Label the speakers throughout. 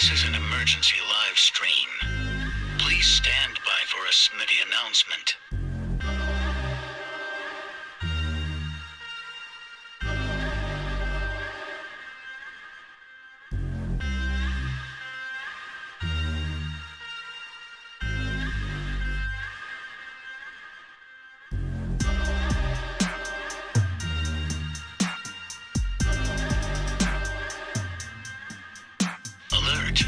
Speaker 1: This is an emergency live stream. Please stand by for a Smitty announcement. Alert.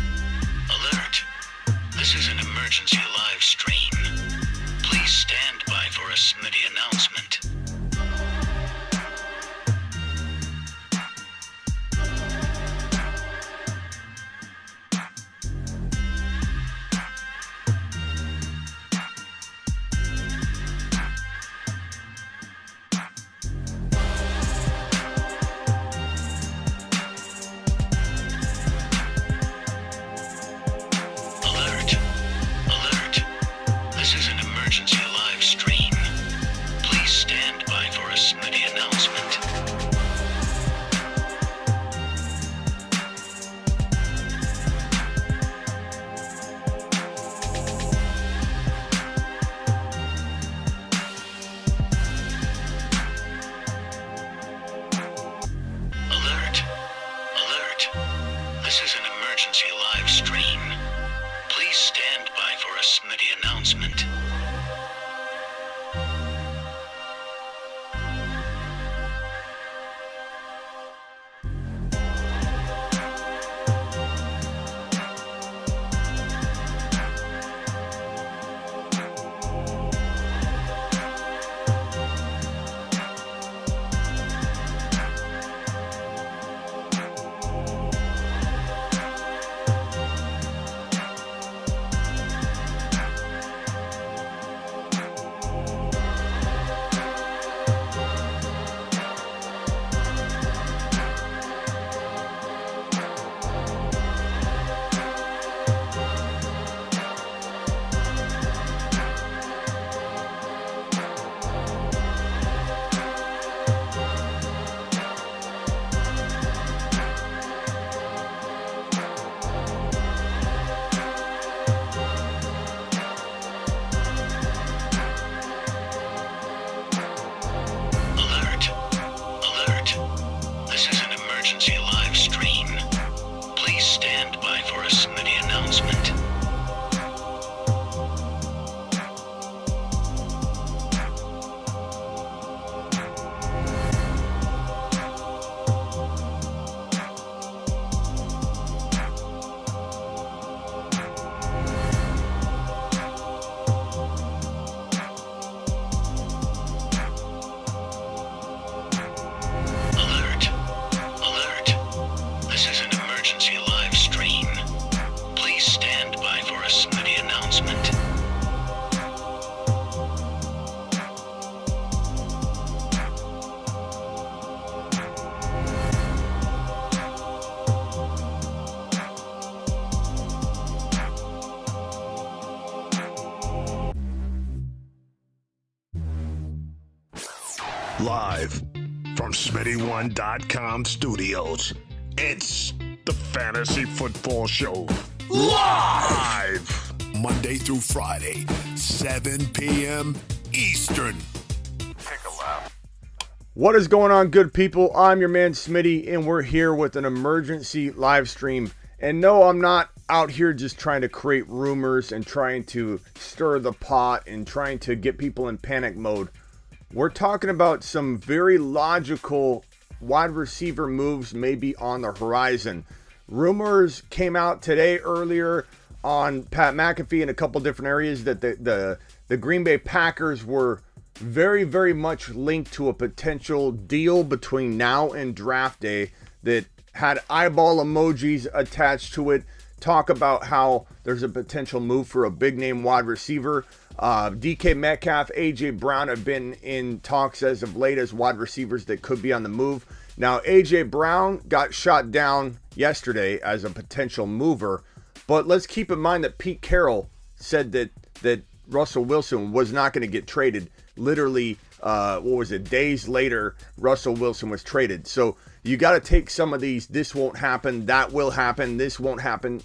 Speaker 1: This is an emergency live stream. Please stand by for a Smitty announcement. Alert. This is an emergency live stream. Please stand by for a Smitty announcement. Alert. This is an emergency live stream. Please stand by for a Smitty announcement. Alert. This is an emergency live stream. Please stand by for a Smitty announcement. Alert. This is an emergency live stream. Please stand by for a Smitty announcement.
Speaker 2: Live from SmittyOne.com studios, it's the Fantasy Football Show. Live! Monday through Friday, 7 p.m. Eastern.
Speaker 3: Take a lap.
Speaker 4: What is going on, good people? I'm your man Smitty, and we're here with an emergency live stream. And no, I'm not out here just trying to create rumors and trying to stir the pot and trying to get people in panic mode. We're talking about some very logical wide receiver moves maybe on the horizon. Rumors came out today earlier on Pat McAfee in a couple different areas that the Green Bay Packers were very, very much linked to a potential deal between now and draft day that had eyeball emojis attached to it. Talk about how there's a potential move for a big name wide receiver. DK Metcalf, AJ Brown have been in talks as of late as wide receivers that could be on the move. Now, AJ Brown got shot down yesterday as a potential mover, but let's keep in mind that Pete Carroll said that Russell Wilson was not going to get traded. Literally, days later, Russell Wilson was traded. So you got to take some of these, this won't happen, that will happen, this won't happen,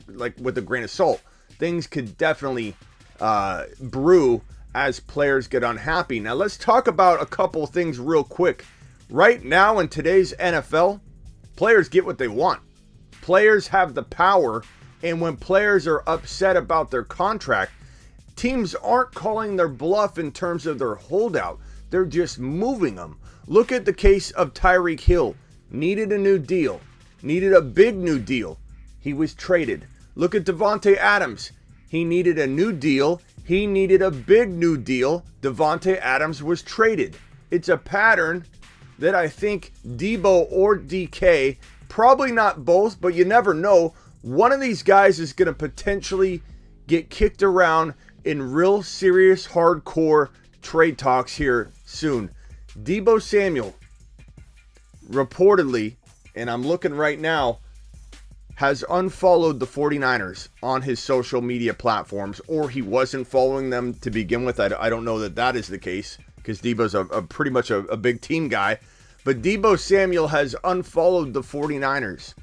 Speaker 4: like with a grain of salt. Things could definitely brew as players get unhappy. Now let's talk about a couple things real quick. Right now in today's NFL, players get what they want. Players have the power, and when players are upset about their contract, teams aren't calling their bluff in terms of their holdout. They're just moving them. Look at the case of Tyreek Hill. Needed a new deal. Needed a big new deal. He was traded. Look at Devontae Adams. He needed a new deal. He needed a big new deal. Devontae Adams was traded. It's a pattern that I think Deebo or DK, probably not both, but you never know. One of these guys is going to potentially get kicked around in real serious, hardcore trade talks here soon. Deebo Samuel, reportedly, and I'm looking right now, has unfollowed the 49ers on his social media platforms, or he wasn't following them to begin with. I don't know that that is the case, because Deebo's a pretty much a big team guy. But Deebo Samuel has unfollowed the 49ers.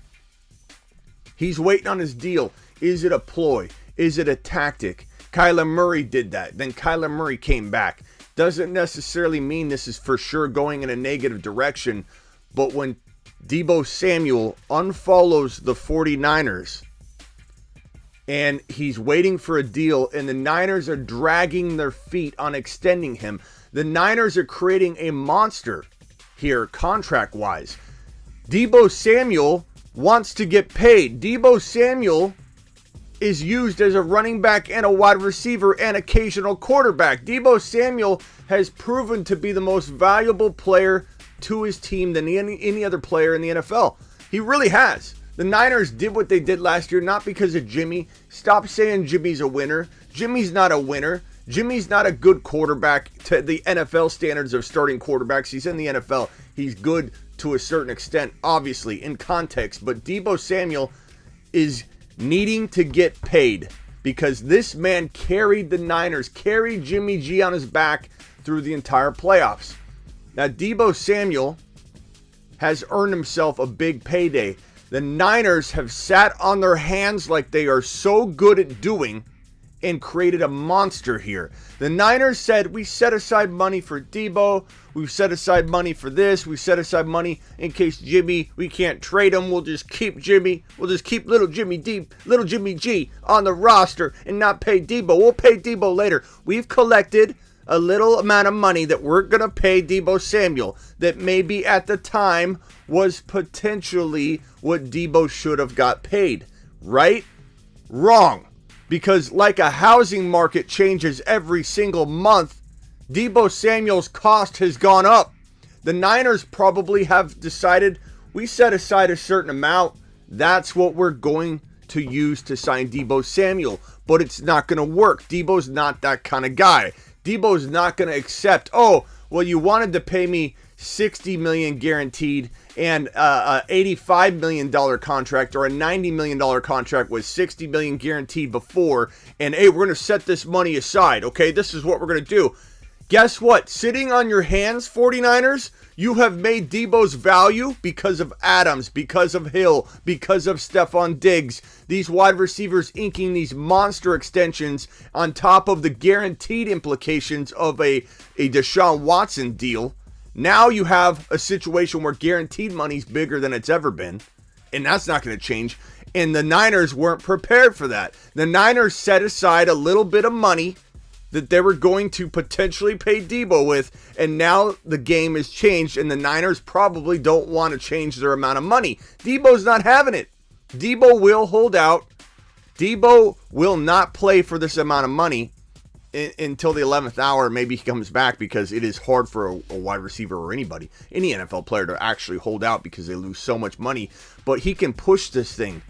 Speaker 4: He's waiting on his deal. Is it a ploy? Is it a tactic? Kyler Murray did that. Then Kyler Murray came back. Doesn't necessarily mean this is for sure going in a negative direction, but when Deebo Samuel unfollows the 49ers and he's waiting for a deal and the Niners are dragging their feet on extending him, the Niners are creating a monster here contract-wise. Deebo Samuel wants to get paid. Deebo Samuel is used as a running back and a wide receiver and occasional quarterback. Deebo Samuel has proven to be the most valuable player to his team than any other player in the NFL. He really has. The Niners did what they did last year, not because of Jimmy. Stop saying Jimmy's a winner. Jimmy's not a winner. Jimmy's not a good quarterback to the NFL standards of starting quarterbacks. He's in the NFL. He's good to a certain extent, obviously, in context. But Deebo Samuel is needing to get paid because this man carried the Niners, carried Jimmy G on his back through the entire playoffs. Now, Deebo Samuel has earned himself a big payday. The Niners have sat on their hands like they are so good at doing and created a monster here. The Niners said, we set aside money for Deebo. We've set aside money for this. We set aside money in case Jimmy, we can't trade him. We'll just keep Jimmy. We'll just keep little Jimmy G on the roster and not pay Deebo. We'll pay Deebo later. We've collected a little amount of money that we're going to pay Deebo Samuel that maybe at the time was potentially what Deebo should have got paid. Right? Wrong. Because like a housing market changes every single month, Deebo Samuel's cost has gone up. The Niners probably have decided we set aside a certain amount. That's what we're going to use to sign Deebo Samuel. But it's not going to work. Deebo's not that kind of guy. Deebo's not going to accept, oh, well, you wanted to pay me $60 million guaranteed and a $85 million contract or a $90 million contract with $60 million guaranteed before. And, hey, we're going to set this money aside. Okay, this is what we're going to do. Guess what? Sitting on your hands, 49ers, you have made Deebo's value because of Adams, because of Hill, because of Stephon Diggs. These wide receivers inking these monster extensions on top of the guaranteed implications of a Deshaun Watson deal. Now you have a situation where guaranteed money's bigger than it's ever been, and that's not going to change. And the Niners weren't prepared for that. The Niners set aside a little bit of money that they were going to potentially pay Deebo with, and now the game has changed, and the Niners probably don't want to change their amount of money. Deebo's not having it. Deebo will hold out. Deebo will not play for this amount of money until the 11th hour. Maybe he comes back because it is hard for a wide receiver or any NFL player to actually hold out because they lose so much money, but he can push this thing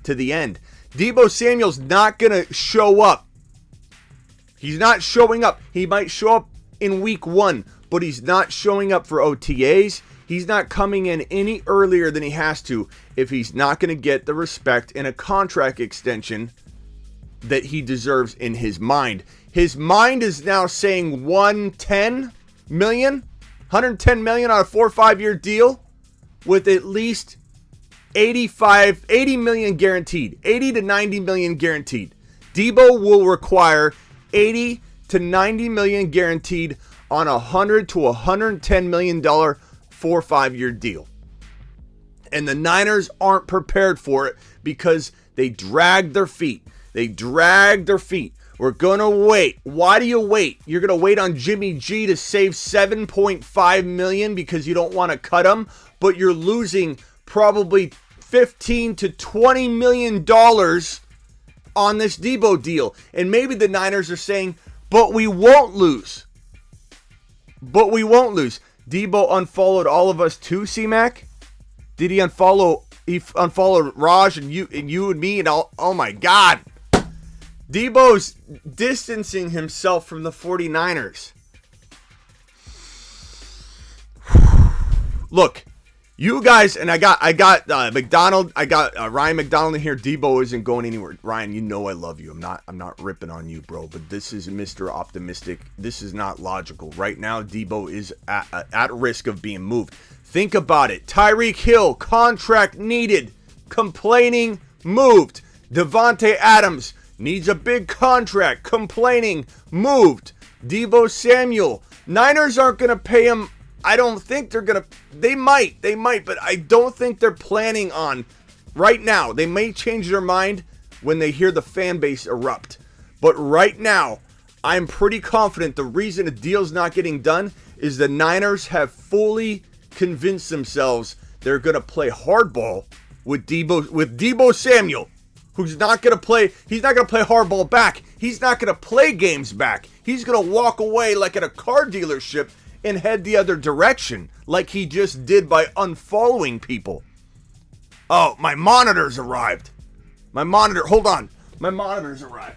Speaker 4: to the end. Deebo Samuel's not going to show up. He's not showing up. He might show up in week 1, but he's not showing up for OTAs. He's not coming in any earlier than he has to if he's not going to get the respect and a contract extension that he deserves in his mind. His mind is now saying $110 million on a 4 or 5 year deal with at least 80 million guaranteed. 80 to 90 million guaranteed. Deebo will require 80 to 90 million guaranteed on a $100 to $110 million 4-5-year deal. And the Niners aren't prepared for it because they dragged their feet. We're going to wait. Why do you wait? You're going to wait on Jimmy G to save $7.5 million because you don't want to cut him, but you're losing probably $15 to $20 million on this Deebo deal. And maybe the Niners are saying, but we won't lose. Deebo unfollowed all of us too, C-Mac? Did he unfollow? He unfollowed Raj and you and me and all. Oh my God. Deebo's distancing himself from the 49ers. Look, you guys, and I got McDonald, I got Ryan McDonald in here. Deebo isn't going anywhere. Ryan, you know I love you. I'm not ripping on you, bro. But this is Mr. Optimistic. This is not logical. Right now, Deebo is at risk of being moved. Think about it. Tyreek Hill, contract needed, complaining, moved. Devontae Adams needs a big contract, complaining, moved. Deebo Samuel, Niners aren't going to pay him. I don't think they're going to. They might, but I don't think they're planning on right now. They may change their mind when they hear the fan base erupt. But right now, I'm pretty confident the reason a deal's not getting done is the Niners have fully convinced themselves they're going to play hardball with Deebo Samuel, who's not going to play. He's not going to play hardball back. He's not going to play games back. He's going to walk away like at a car dealership and head the other direction like he just did by unfollowing people. Oh, my monitor's arrived. Hold on. My monitor's arrived.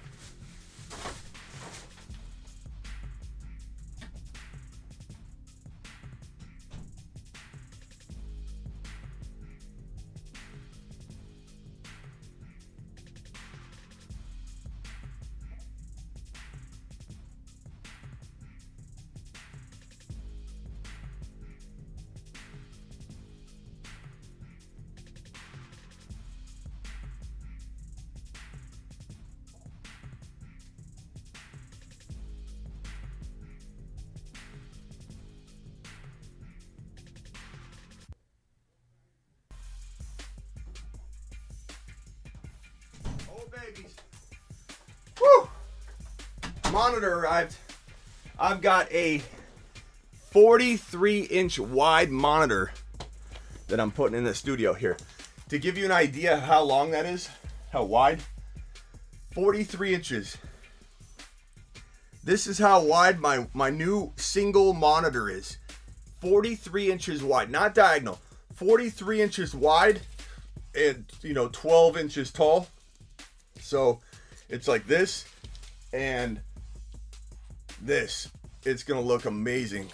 Speaker 4: Babies. Woo! Monitor arrived. I've got a 43-inch wide monitor that I'm putting in the studio here. To give you an idea how long that is, how wide, 43 inches. This is how wide my new single monitor is. 43 inches wide, not diagonal. 43 inches wide and 12 inches tall. So it's like this and this. It's going to look amazing.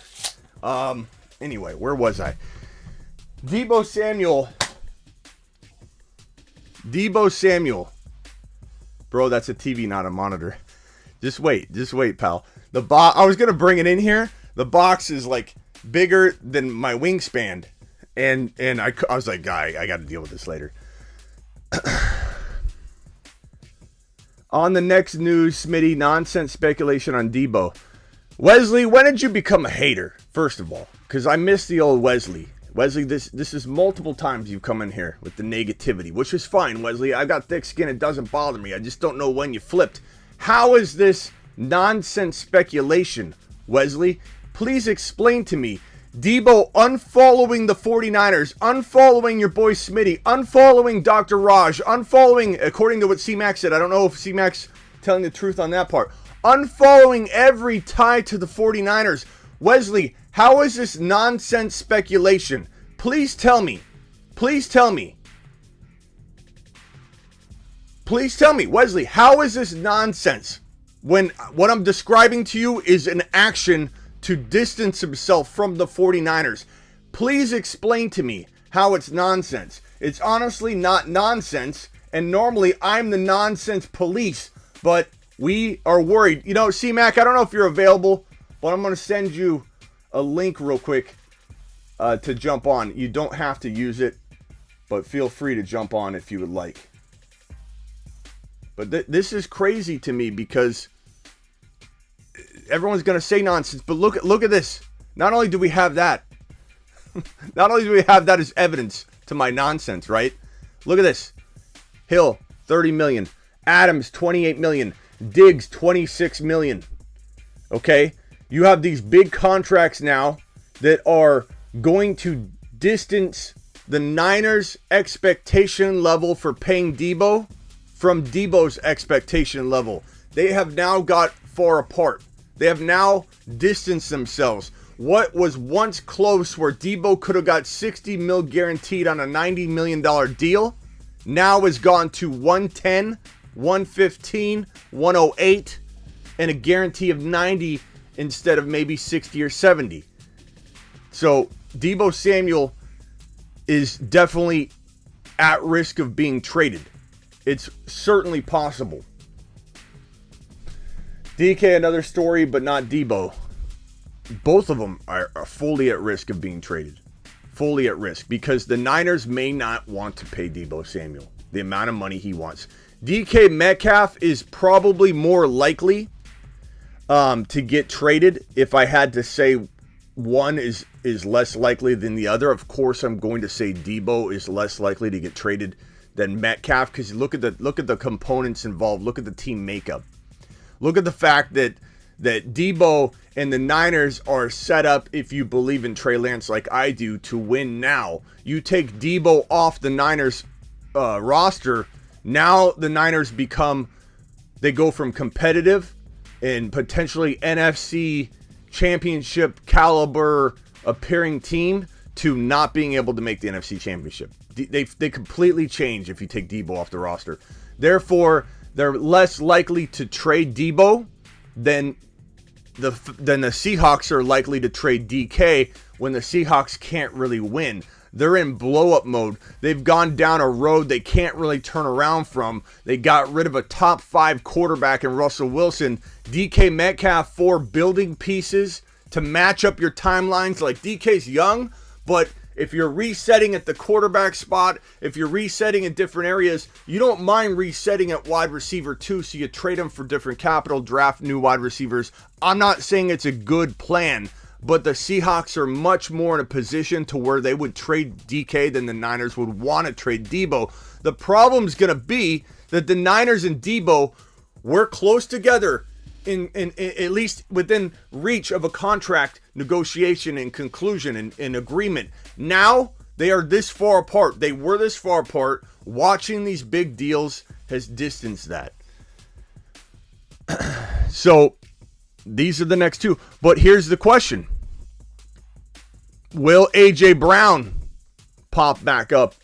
Speaker 4: Anyway, where was I? Deebo Samuel. Bro, that's a TV, not a monitor. Just wait, pal. I was going to bring it in here. The box is like bigger than my wingspan. And I was like, I got to deal with this later. On the next news, Smitty, nonsense speculation on Deebo. Wesley, when did you become a hater? First of all, because I miss the old Wesley. Wesley, this is multiple times you've come in here with the negativity, which is fine, Wesley. I got thick skin. It doesn't bother me. I just don't know when you flipped. How is this nonsense speculation, Wesley? Please explain to me. Deebo unfollowing the 49ers, unfollowing your boy Smitty, unfollowing Dr. Raj, unfollowing, according to what C-Mac said. I don't know if C-Mac's telling the truth on that part. Unfollowing every tie to the 49ers. Wesley, how is this nonsense speculation? Please tell me. Please tell me. Please tell me, Wesley, how is this nonsense when what I'm describing to you is an action to distance himself from the 49ers? Please explain to me how it's nonsense. It's honestly not nonsense, and normally I'm the nonsense police, but we are worried. C-Mac, I don't know if you're available, but I'm going to send you a link real quick to jump on. You don't have to use it. but feel free to jump on if you would like. But this is crazy to me because everyone's going to say nonsense, but look at this. Not only do we have that, not only do we have that as evidence to my nonsense, right? Look at this. Hill, 30 million. Adams, 28 million. Diggs, 26 million. Okay? You have these big contracts now that are going to distance the Niners' expectation level for paying Deebo from Deebo's expectation level. They have now got far apart. They have now distanced themselves. What was once close, where Deebo could have got 60 mil guaranteed on a $90 million deal, now has gone to 110, 115, 108, and a guarantee of 90 instead of maybe 60 or 70. So Deebo Samuel is definitely at risk of being traded. It's certainly possible. DK, another story, but not Deebo. Both of them are fully at risk of being traded. Fully at risk, because the Niners may not want to pay Deebo Samuel the amount of money he wants. DK Metcalf is probably more likely to get traded. If I had to say one is less likely than the other, of course I'm going to say Deebo is less likely to get traded than Metcalf, because look at the components involved. Look at the team makeup. Look at the fact that Deebo and the Niners are set up, if you believe in Trey Lance like I do, to win now. You take Deebo off the Niners roster, now the Niners they go from competitive and potentially NFC championship caliber appearing team to not being able to make the NFC championship. They completely change if you take Deebo off the roster. Therefore, they're less likely to trade Deebo than the Seahawks are likely to trade DK when the Seahawks can't really win. They're in blow-up mode. They've gone down a road they can't really turn around from. They got rid of a top 5 quarterback in Russell Wilson. DK Metcalf for building pieces to match up your timelines. Like, DK's young, but if you're resetting at the quarterback spot, if you're resetting in different areas, you don't mind resetting at wide receiver too, so you trade them for different capital, draft new wide receivers. I'm not saying it's a good plan, but the Seahawks are much more in a position to where they would trade DK than the Niners would want to trade Deebo. The problem's going to be that the Niners and Deebo were close together in at least within reach of a contract negotiation and conclusion and agreement. Now they are this far apart. They were this far apart. Watching these big deals has distanced that. So these are the next two. But here's the question. Will A.J. Brown pop back up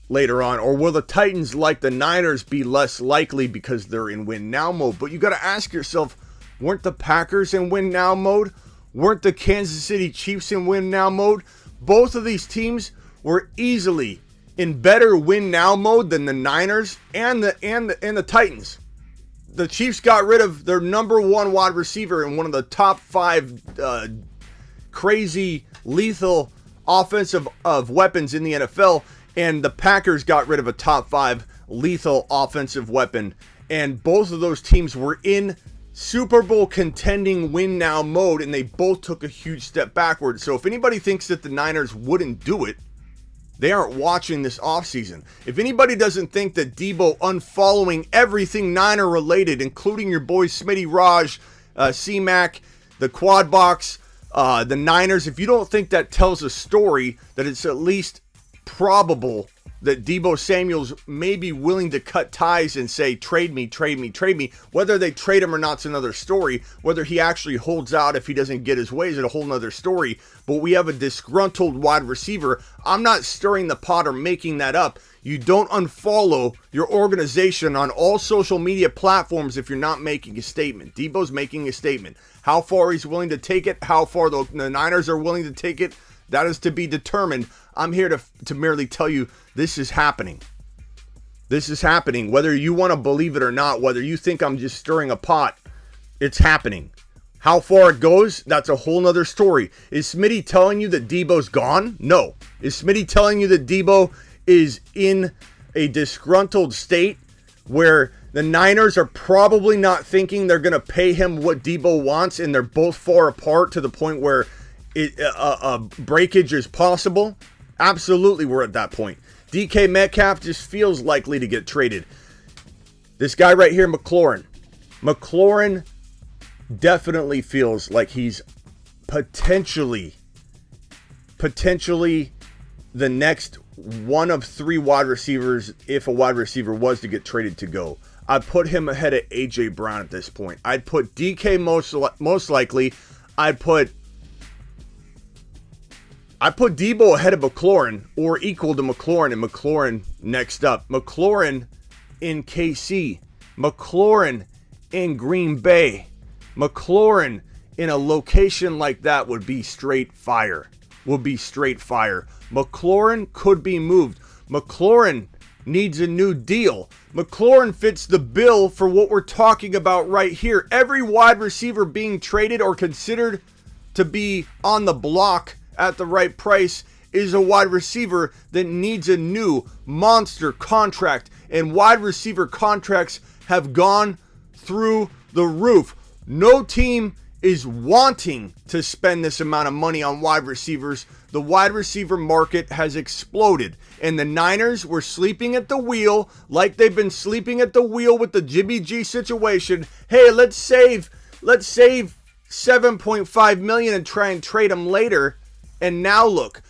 Speaker 4: later on? Or will the Titans, like the Niners, be less likely because they're in win now mode? But you got to ask yourself, weren't the Packers in win now mode? Weren't the Kansas City Chiefs in win now mode? Both of these teams were easily in better win now mode than the Niners and the Titans. The Chiefs got rid of their number one wide receiver and one of the top 5 crazy lethal offensive of weapons in the NFL, and the Packers got rid of a top 5 lethal offensive weapon, and both of those teams were in Super Bowl contending win now mode, and they both took a huge step backward. So if anybody thinks that the Niners wouldn't do it, they aren't watching this offseason. If anybody doesn't think that Deebo unfollowing everything Niner related, including your boys Smitty, Raj, C-Mac, the Quad Box, the Niners, if you don't think that tells a story that it's at least probable that Deebo Samuel's may be willing to cut ties and say, trade me. Whether they trade him or not's another story. Whether he actually holds out if he doesn't get his way is a whole nother story. But we have a disgruntled wide receiver. I'm not stirring the pot or making that up. You don't unfollow your organization on all social media platforms if you're not making a statement. Deebo's making a statement. How far he's willing to take it, how far the Niners are willing to take it, that is to be determined. I'm here to merely tell you this is happening. This is happening. Whether you want to believe it or not, whether you think I'm just stirring a pot, it's happening. How far it goes, that's a whole nother story. Is Smitty telling you that Deebo's gone? No. Is Smitty telling you that Deebo is in a disgruntled state where the Niners are probably not thinking they're going to pay him what Deebo wants, and they're both far apart to the point where a breakage is possible. Absolutely, we're at that point. DK Metcalf just feels likely to get traded. This guy right here, McLaurin. McLaurin definitely feels like he's potentially the next one of 3 wide receivers if a wide receiver was to get traded to go. I'd put him ahead of A.J. Brown at this point. I'd put DK most likely. I'd put Deebo ahead of McLaurin or equal to McLaurin, and McLaurin next up. McLaurin in KC. McLaurin in Green Bay. McLaurin in a location like that would be straight fire. McLaurin could be moved. McLaurin needs a new deal. McLaurin fits the bill for what we're talking about right here. Every wide receiver being traded or considered to be on the block at the right price is a wide receiver that needs a new monster contract. And wide receiver contracts have gone through the roof. No team is wanting to spend this amount of money on wide receivers. The wide receiver market has exploded, and the Niners were sleeping at the wheel like they've been sleeping at the wheel with the Jimmy G situation. Hey, let's save $7.5 million and try and trade him later. And now look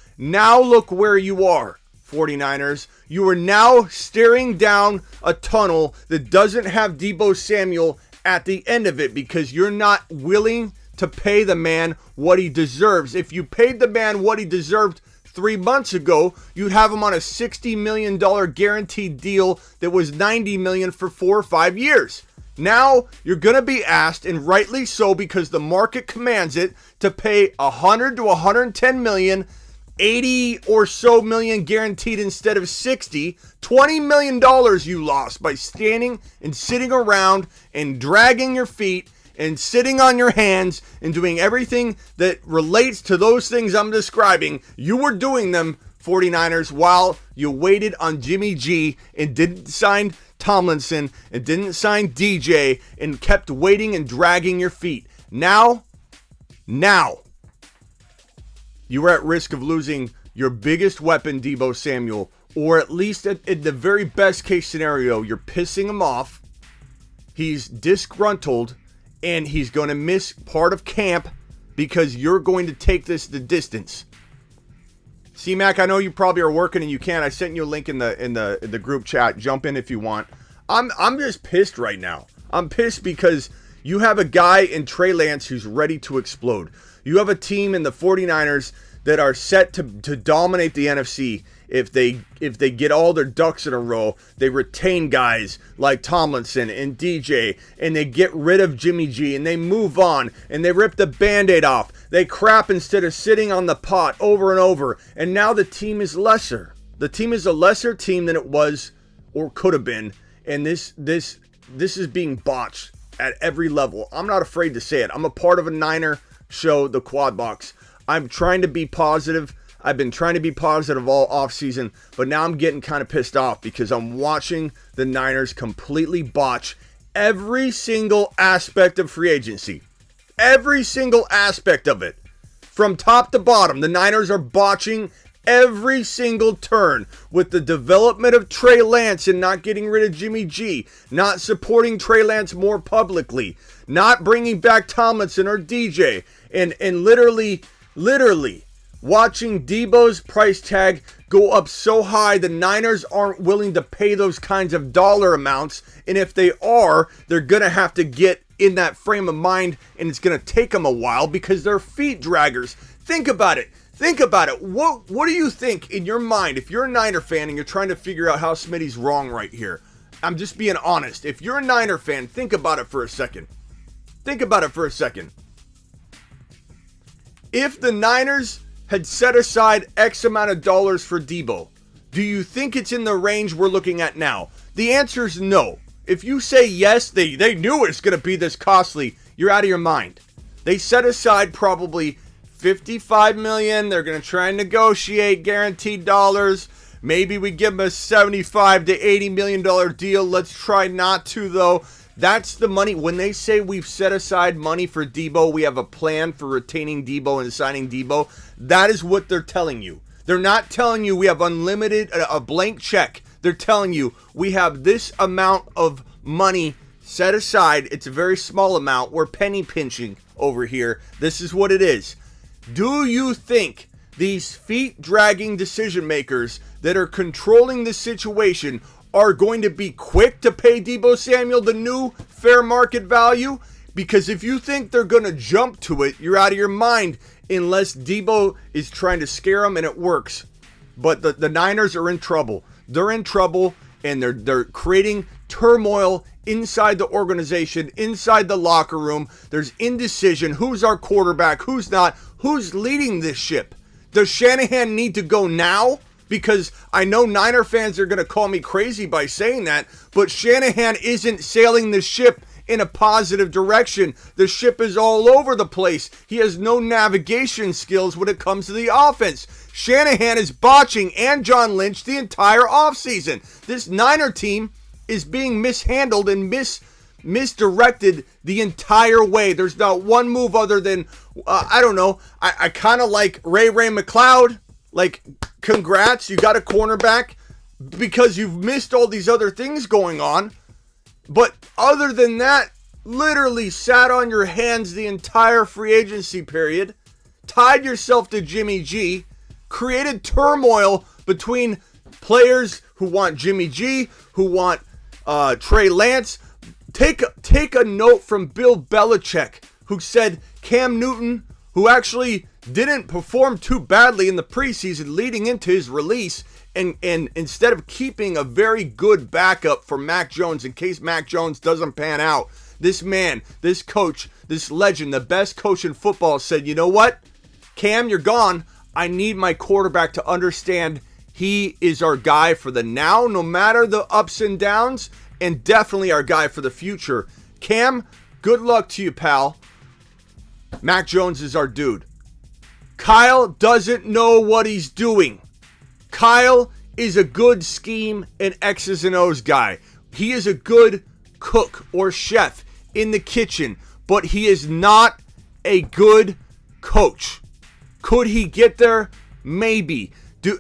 Speaker 4: where you are, 49ers. You are now staring down a tunnel that doesn't have Deebo Samuel at the end of it because you're not willing to pay the man what he deserves. If you paid the man what he deserved 3 months ago, you'd have him on a $60 million guaranteed deal that was $90 million for 4 or 5 years. Now you're going to be asked, and rightly so because the market commands it, to pay $100 to $110 million, 80 or so million guaranteed instead of 60. $20 million you lost by standing and sitting around and dragging your feet and sitting on your hands and doing everything that relates to those things I'm describing. You were doing them, 49ers, while you waited on Jimmy G and didn't sign Tomlinson and didn't sign DJ and kept waiting and dragging your feet. Now, you are at risk of losing your biggest weapon, Deebo Samuel, or at least in the very best case scenario, you're pissing him off. He's disgruntled, and he's going to miss part of camp because you're going to take this the distance. C-Mac, I know you probably are working and you can't. I sent you a link in the group chat. Jump in if you want. I'm just pissed right now. I'm pissed because you have a guy in Trey Lance who's ready to explode. You have a team in the 49ers that are set to dominate the NFC if they get all their ducks in a row. They retain guys like Tomlinson and DJ, and they get rid of Jimmy G, and they move on, and they rip the Band-Aid off. They crap instead of sitting on the pot over and over, and now the team is lesser. The team is a lesser team than it was or could have been, and this is being botched at every level. I'm not afraid to say it. I'm a part of a Niner show, the Quad Box. I'm trying to be positive. I've been trying to be positive all offseason, but now I'm getting kind of pissed off because I'm watching the Niners completely botch every single aspect of free agency. Every single aspect of it. From top to bottom, the Niners are botching every single turn with the development of Trey Lance and not getting rid of Jimmy G, not supporting Trey Lance more publicly, not bringing back Tomlinson or DJ, and literally watching Deebo's price tag go up so high the Niners aren't willing to pay those kinds of dollar amounts, and if they are, they're going to have to get in that frame of mind, and it's going to take them a while because they're feet draggers. Think about it. What do you think in your mind if you're a Niner fan and you're trying to figure out how Smitty's wrong right here? I'm just being honest. If you're a Niner fan, think about it for a second. If the Niners had set aside X amount of dollars for Deebo, do you think it's in the range we're looking at now? The answer is no. If you say yes, they knew it's going to be this costly, you're out of your mind. They set aside probably $55 million. They're going to try and negotiate guaranteed dollars. Maybe we give him a $75 to $80 million deal. Let's try not to, though. That's the money. When they say we've set aside money for Deebo, we have a plan for retaining Deebo and signing Deebo, that is what they're telling you. They're not telling you we have unlimited, a blank check. They're telling you we have this amount of money set aside. It's a very small amount. We're penny pinching over here. This is what it is. Do you think these feet-dragging decision makers that are controlling the situation are going to be quick to pay Deebo Samuel the new fair market value? Because if you think they're going to jump to it, you're out of your mind, unless Deebo is trying to scare them and it works. But the Niners are in trouble. They're in trouble, and they're creating turmoil inside the organization, inside the locker room. There's indecision. Who's our quarterback? Who's not? Who's leading this ship? Does Shanahan need to go now? Because I know Niner fans are going to call me crazy by saying that, but Shanahan isn't sailing the ship in a positive direction. The ship is all over the place. He has no navigation skills when it comes to the offense. Shanahan is botching and John Lynch the entire offseason. This Niner team is being mishandled and misdirected the entire way. There's not one move other than, I don't know, I kind of like Ray McLeod. Like, congrats, you got a cornerback, because you've missed all these other things going on. But other than that, literally sat on your hands the entire free agency period, tied yourself to Jimmy G, created turmoil between players who want Jimmy G, who want Trey Lance. Take a note from Bill Belichick, who said Cam Newton, who actually didn't perform too badly in the preseason leading into his release, and instead of keeping a very good backup for Mac Jones in case Mac Jones doesn't pan out, this man, this coach, this legend, the best coach in football said, you know what? Cam, you're gone. I need my quarterback to understand he is our guy for the now, no matter the ups and downs, and definitely our guy for the future. Cam, good luck to you, pal. Mac Jones is our dude. Kyle doesn't know what he's doing. Kyle is a good scheme and X's and O's guy. He is a good cook or chef in the kitchen, but he is not a good coach. Could he get there? Maybe.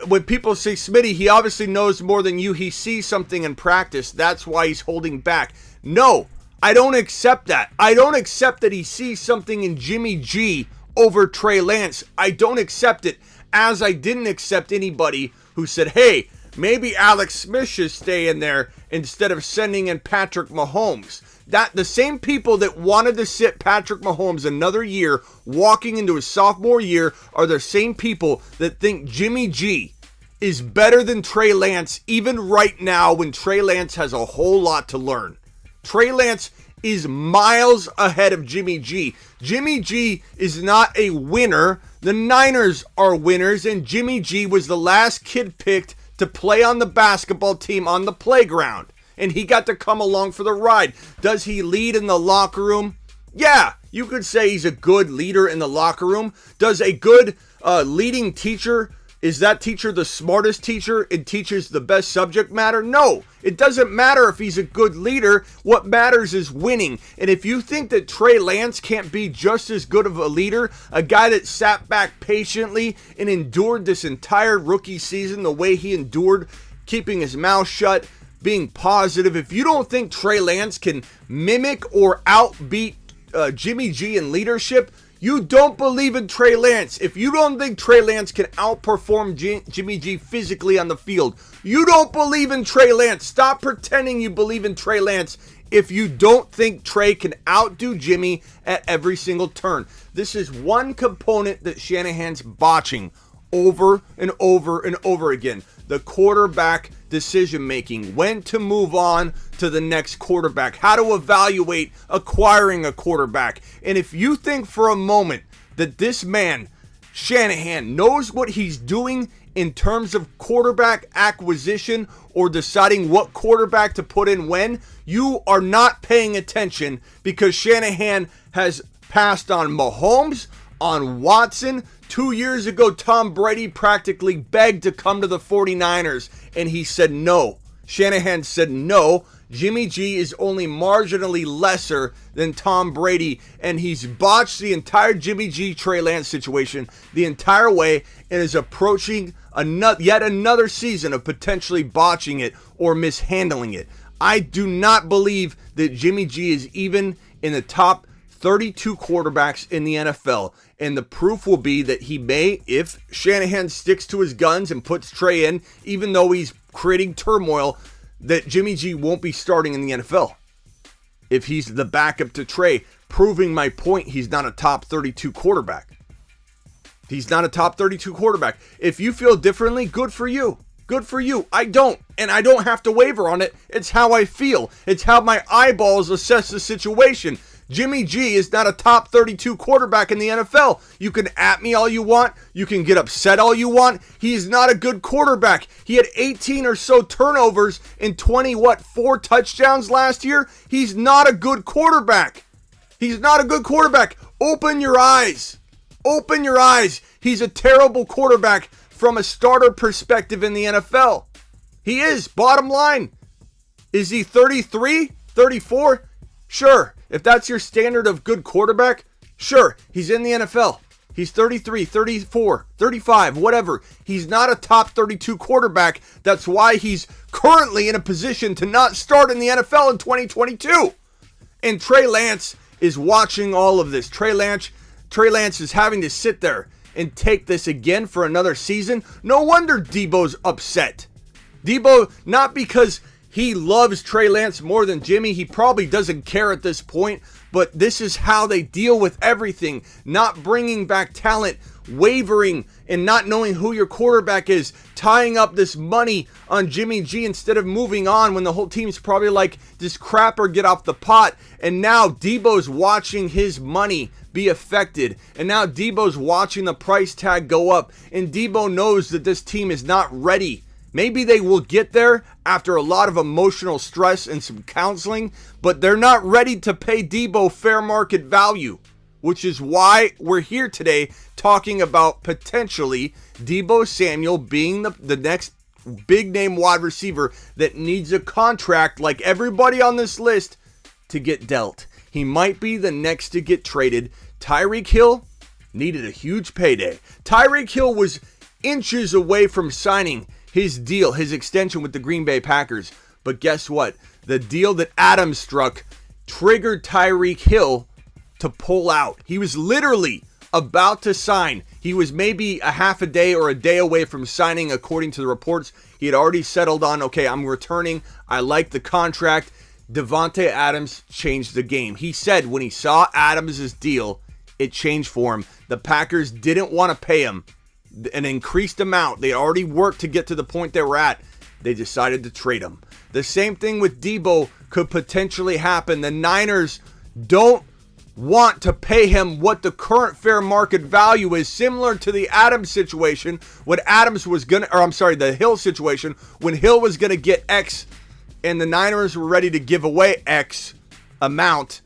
Speaker 4: When people say, Smitty, he obviously knows more than you. He sees something in practice. That's why he's holding back. No, I don't accept that. I don't accept that he sees something in Jimmy G over Trey Lance. I don't accept it, as I didn't accept anybody who said, hey, maybe Alex Smith should stay in there instead of sending in Patrick Mahomes. That the same people that wanted to sit Patrick Mahomes another year walking into his sophomore year are the same people that think Jimmy G is better than Trey Lance even right now when Trey Lance has a whole lot to learn. Trey Lance is miles ahead of Jimmy G. Jimmy G is not a winner. The Niners are winners, and Jimmy G was the last kid picked to play on the basketball team on the playground, and he got to come along for the ride. Does he lead in the locker room? Yeah, you could say he's a good leader in the locker room. Does a good leading teacher, is that teacher the smartest teacher and teaches the best subject matter? No, it doesn't matter if he's a good leader. What matters is winning. And if you think that Trey Lance can't be just as good of a leader, a guy that sat back patiently and endured this entire rookie season the way he endured, keeping his mouth shut, being positive, if you don't think Trey Lance can mimic or outbeat Jimmy G in leadership, you don't believe in Trey Lance. If you don't think Trey Lance can outperform Jimmy G physically on the field, you don't believe in Trey Lance. Stop pretending you believe in Trey Lance if you don't think Trey can outdo Jimmy at every single turn. This is one component that Shanahan's botching over and over and over again. The quarterback decision making, when to move on to the next quarterback, how to evaluate acquiring a quarterback. And if you think for a moment that this man, Shanahan, knows what he's doing in terms of quarterback acquisition or deciding what quarterback to put in when, you are not paying attention, because Shanahan has passed on Mahomes, on Watson. 2 years ago, Tom Brady practically begged to come to the 49ers, and he said no. Shanahan said no. Jimmy G is only marginally lesser than Tom Brady, and he's botched the entire Jimmy G Trey Lance situation the entire way and is approaching yet another season of potentially botching it or mishandling it. I do not believe that Jimmy G is even in the top 32 quarterbacks in the NFL, and the proof will be that he may, if Shanahan sticks to his guns and puts Trey in, even though he's creating turmoil, that Jimmy G won't be starting in the NFL if he's the backup to Trey, proving my point. He's not a top 32 quarterback. He's not a top 32 quarterback. If you feel differently, good for you. Good for you. I don't, and I don't have to waver on it. It's how I feel. It's how my eyeballs assess the situation. Jimmy G is not a top 32 quarterback in the NFL. You can at me all you want. You can get upset all you want. He's not a good quarterback. He had 18 or so turnovers and 4 touchdowns last year. He's not a good quarterback. He's not a good quarterback. Open your eyes. Open your eyes. He's a terrible quarterback from a starter perspective in the NFL. He is, bottom line. Is he 33, 34? Sure. If that's your standard of good quarterback, sure, he's in the NFL. He's 33, 34, 35, whatever. He's not a top 32 quarterback. That's why he's currently in a position to not start in the NFL in 2022. And Trey Lance is watching all of this. Trey Lance is having to sit there and take this again for another season. No wonder Deebo's upset. Deebo, not because he loves Trey Lance more than Jimmy. He probably doesn't care at this point, but this is how they deal with everything. Not bringing back talent, wavering, and not knowing who your quarterback is, tying up this money on Jimmy G instead of moving on when the whole team's probably like, this crapper, get off the pot. And now Deebo's watching his money be affected. And now Deebo's watching the price tag go up. And Deebo knows that this team is not ready. Maybe they will get there after a lot of emotional stress and some counseling, but they're not ready to pay Deebo fair market value, which is why we're here today talking about potentially Deebo Samuel being the next big name wide receiver that needs a contract like everybody on this list to get dealt. He might be the next to get traded. Tyreek Hill needed a huge payday. Tyreek Hill was inches away from signing his deal, his extension with the Green Bay Packers. But guess what? The deal that Adams struck triggered Tyreek Hill to pull out. He was literally about to sign. He was maybe a half a day or a day away from signing, according to the reports. He had already settled on, okay, I'm returning. I like the contract. Davante Adams changed the game. He said when he saw Adams' deal, it changed for him. The Packers didn't want to pay him an increased amount. They already worked to get to the point they were at. They decided to trade him. The same thing with Deebo could potentially happen. The Niners don't want to pay him what the current fair market value is, similar to the Adams situation when Adams was the Hill situation when Hill was going to get X and the Niners were ready to give away X amount.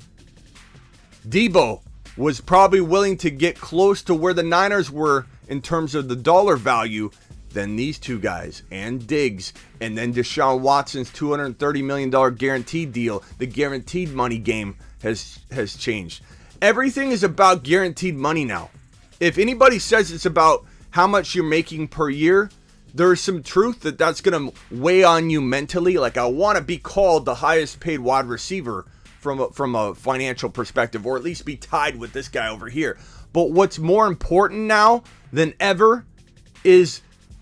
Speaker 4: Deebo was probably willing to get close to where the Niners were in terms of the dollar value than these two guys and Diggs, and then Deshaun Watson's $230 million guaranteed deal. The guaranteed money game has changed. Everything is about guaranteed money now. If anybody says it's about how much you're making per year, there's some truth that's going to weigh on you mentally. Like, I want to be called the highest paid wide receiver from a financial perspective, or at least be tied with this guy over here. But what's more important now than ever is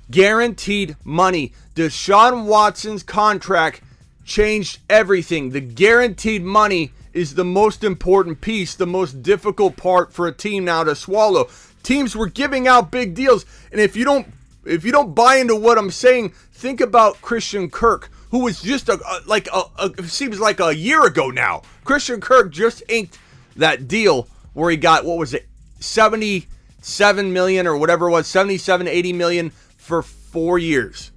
Speaker 4: guaranteed money. Deshaun Watson's contract changed everything. The guaranteed money is the most important piece, the most difficult part for a team now to swallow. Teams were giving out big deals, and if you don't buy into what I'm saying, think about Christian Kirk, who was just seems like a year ago now. Christian Kirk just inked that deal where he got, what was it, 77 million or whatever it was, 77, 80 million for 4 years.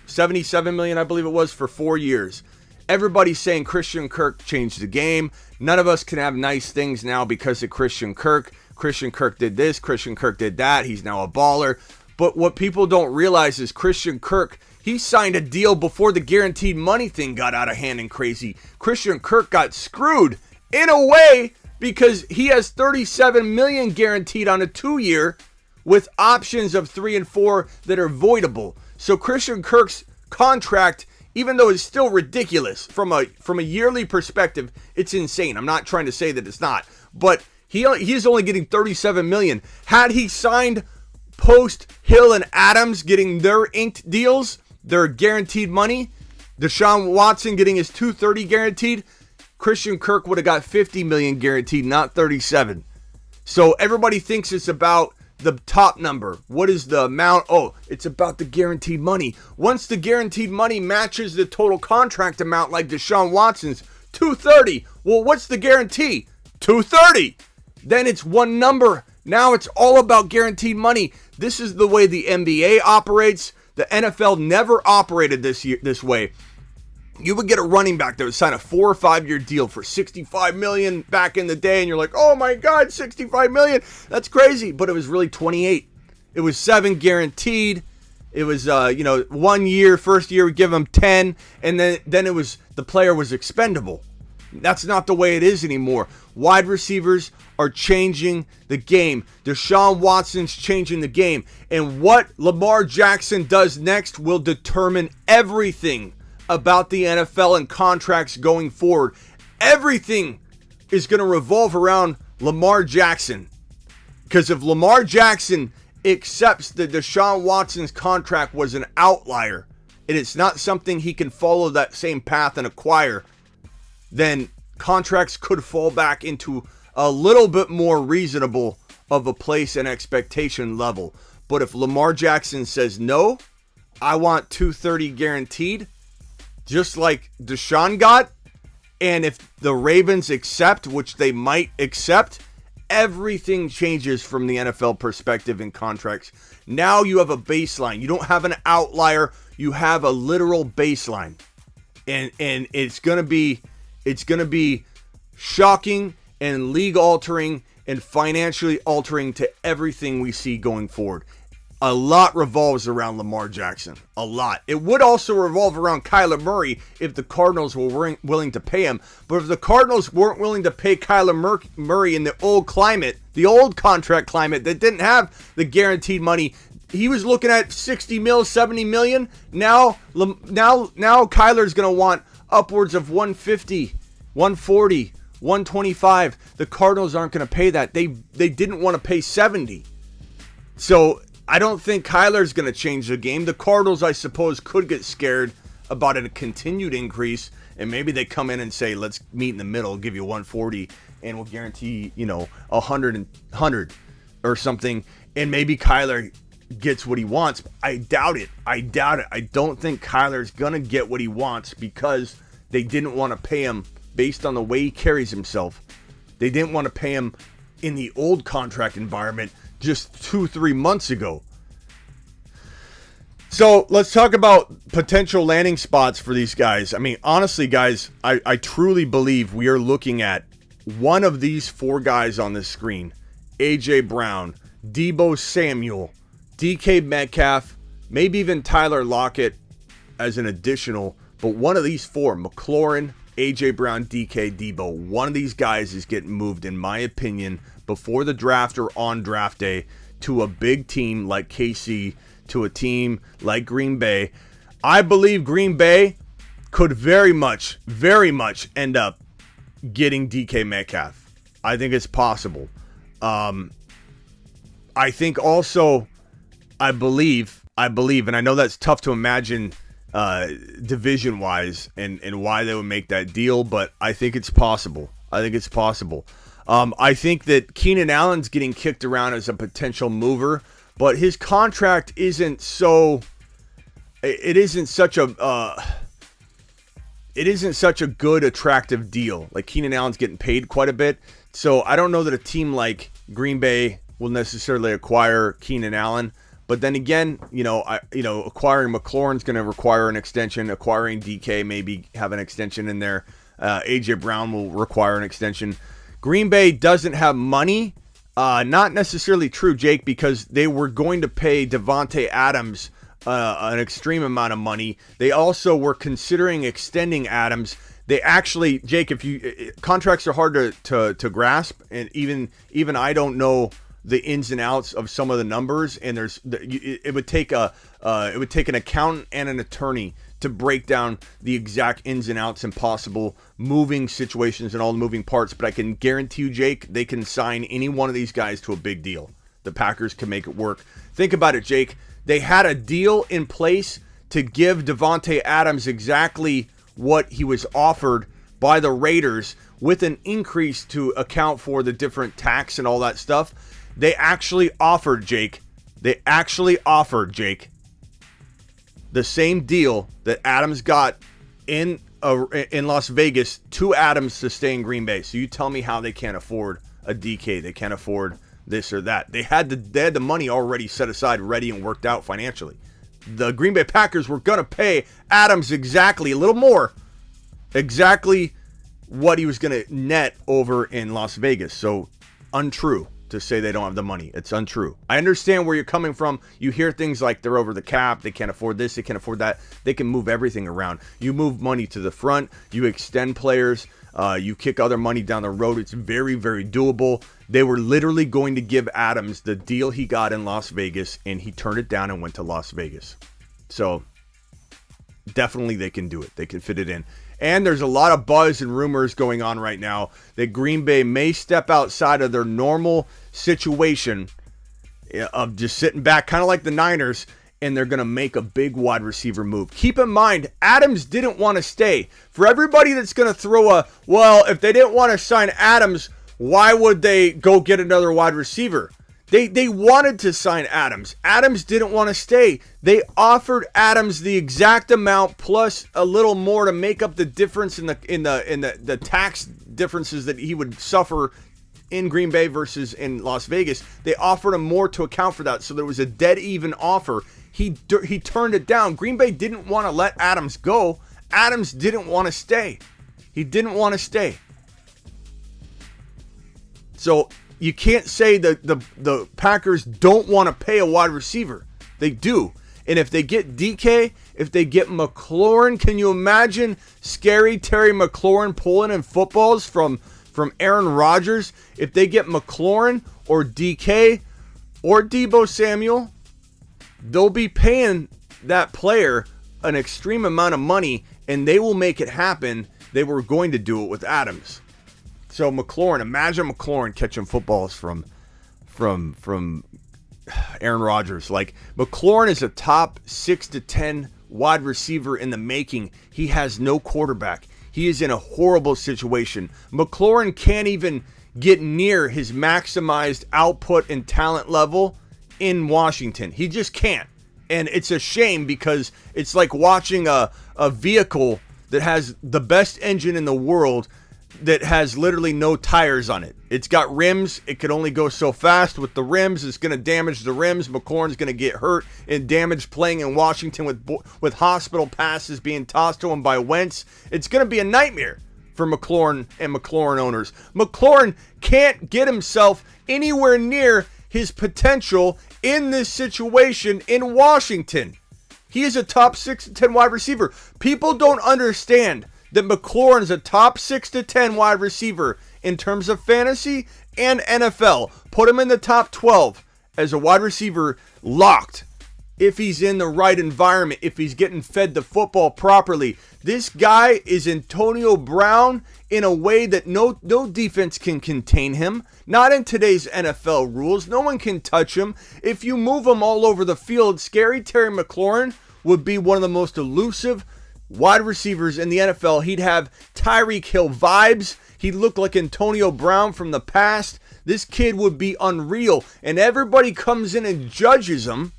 Speaker 4: 77 million, I believe it was, for 4 years. Everybody's saying Christian Kirk changed the game. None of us can have nice things now because of Christian Kirk. Christian Kirk did this, Christian Kirk did that, he's now a baller. But what people don't realize is Christian Kirk, he signed a deal before the guaranteed money thing got out of hand and crazy. Christian Kirk got screwed in a way because he has $37 million guaranteed on a 2-year with options of 3 and 4 that are voidable. So Christian Kirk's contract, even though it's still ridiculous from a yearly perspective, it's insane. I'm not trying to say that it's not, but he's only getting $37 million. Had he signed post Hill and Adams getting their inked deals, their guaranteed money, Deshaun Watson getting his $230 guaranteed, Christian Kirk would have got $50 million guaranteed, not $37. So everybody thinks it's about the top number. What is the amount? Oh, it's about the guaranteed money. Once the guaranteed money matches the total contract amount, like Deshaun Watson's, $230. Well, what's the guarantee? $230. Then it's one number. Now it's all about guaranteed money. This is the way the NBA operates. The NFL never operated this way. You would get a running back that would sign a 4 or 5 year deal for $65 million back in the day, and you're like, oh my God, $65 million. That's crazy. But it was really 28. It was 7 guaranteed. It was 1 year, first year we give them 10, and then it was the player was expendable. That's not the way it is anymore. Wide receivers are changing the game. Deshaun Watson's changing the game. And what Lamar Jackson does next will determine everything about the NFL and contracts going forward. Everything is going to revolve around Lamar Jackson. Because if Lamar Jackson accepts that Deshaun Watson's contract was an outlier, and it's not something he can follow that same path and acquire, then contracts could fall back into a little bit more reasonable of a place and expectation level. But if Lamar Jackson says, no, I want $230 guaranteed, just like Deshaun got, and if the Ravens accept, which they might accept, everything changes from the NFL perspective in contracts. Now you have a baseline. You don't have an outlier. You have a literal baseline. And it's going to be shocking and league altering and financially altering to everything we see going forward. A lot revolves around Lamar Jackson. A lot. It would also revolve around Kyler Murray if the Cardinals were willing to pay him. But if the Cardinals weren't willing to pay Kyler Murray in the old climate, the old contract climate that didn't have the guaranteed money, he was looking at 60 mil, 70 million. Now Kyler's going to want upwards of 150, 140, 125. The Cardinals aren't going to pay that. They didn't want to pay 70. So I don't think Kyler's going to change the game. The Cardinals, I suppose, could get scared about a continued increase, and maybe they come in and say, let's meet in the middle, give you 140, and we'll guarantee, 100 or something, and maybe Kyler gets what he wants. I doubt it. I don't think Kyler's going to get what he wants because they didn't want to pay him based on the way he carries himself. They didn't want to pay him in the old contract environment just 2-3 months ago. So let's talk about potential landing spots for these guys. I mean, honestly, guys, I truly believe we are looking at one of these 4 guys on this screen. A.J. Brown, Deebo Samuel, DK Metcalf, maybe even Tyler Lockett as an additional. But one of these 4, McLaurin, A.J. Brown, DK, Deebo, one of these guys is getting moved, in my opinion, before the draft or on draft day to a big team like KC, to a team like Green Bay. I believe Green Bay could very much end up getting DK Metcalf. I think it's possible. I think also, I believe, and I know that's tough to imagine division-wise and why they would make that deal, but I think it's possible. I think that Keenan Allen's getting kicked around as a potential mover, but his contract isn't such a good, attractive deal. Like, Keenan Allen's getting paid quite a bit, so I don't know that a team like Green Bay will necessarily acquire Keenan Allen. But then again, acquiring McLaurin's going to require an extension. Acquiring DK maybe have an extension in there. AJ Brown will require an extension. Green Bay doesn't have money. Not necessarily true, Jake, because they were going to pay Davante Adams an extreme amount of money. They also were considering extending Adams. They actually, Jake, contracts are hard to grasp, and even I don't know the ins and outs of some of the numbers, and it would take an accountant and an attorney to break down the exact ins and outs and possible moving situations and all the moving parts. But I can guarantee you, Jake, they can sign any one of these guys to a big deal. The Packers can make it work. Think about it, Jake. They had a deal in place to give Davante Adams exactly what he was offered by the Raiders, with an increase to account for the different tax and all that stuff. They actually offered, Jake, the same deal that Adams got in Las Vegas to Adams to stay in Green Bay. So you tell me how they can't afford a DK. They can't afford this or that. They had the money already set aside, ready and worked out financially. The Green Bay Packers were going to pay Adams exactly, a little more, exactly what he was going to net over in Las Vegas. So untrue to say they don't have the money. It's untrue. I understand where you're coming from. You hear things like they're over the cap, they can't afford this, they can't afford that. They can move everything around. You move money to the front, you extend players, you kick other money down the road. It's very, very doable. They were literally going to give Adams the deal he got in Las Vegas, and he turned it down and went to Las Vegas. So definitely they can do it. They can fit it in. And there's a lot of buzz and rumors going on right now that Green Bay may step outside of their normal situation of just sitting back, kind of like the Niners, and they're going to make a big wide receiver move. Keep in mind, Adams didn't want to stay. For everybody that's going to throw if they didn't want to sign Adams, why would they go get another wide receiver? They wanted to sign Adams. Adams didn't want to stay. They offered Adams the exact amount plus a little more to make up the difference in the tax differences that he would suffer in Green Bay versus in Las Vegas. They offered him more to account for that, so there was a dead even offer. He turned it down. Green Bay didn't want to let Adams go. Adams didn't want to stay. He didn't want to stay. So you can't say that the Packers don't want to pay a wide receiver. They do. And if they get DK, if they get McLaurin, can you imagine scary Terry McLaurin pulling in footballs from Aaron Rodgers? If they get McLaurin or DK or Deebo Samuel, they'll be paying that player an extreme amount of money, and they will make it happen. They were going to do it with Adams. So McLaurin, imagine McLaurin catching footballs from Aaron Rodgers. Like, McLaurin is a top 6 to 10 wide receiver in the making. He has no quarterback. He is in a horrible situation. McLaurin can't even get near his maximized output and talent level in Washington. He just can't. And it's a shame, because it's like watching a vehicle that has the best engine in the world that has literally no tires on it. It's got rims. It could only go so fast with the rims. It's going to damage the rims. McLaurin's going to get hurt and damaged playing in Washington with hospital passes being tossed to him by Wentz. It's going to be a nightmare for McLaurin and McLaurin owners. McLaurin can't get himself anywhere near his potential in this situation in Washington. He is a top 6 to 10 wide receiver. People don't understand that McLaurin is a top 6 to 10 wide receiver in terms of fantasy and NFL. Put him in the top 12 as a wide receiver locked if he's in the right environment, if he's getting fed the football properly. This guy is Antonio Brown in a way that no defense can contain him. Not in today's NFL rules. No one can touch him. If you move him all over the field, scary Terry McLaurin would be one of the most elusive wide receivers in the NFL. He'd have Tyreek Hill vibes. He'd look like Antonio Brown from the past. This kid would be unreal. And everybody comes in and judges him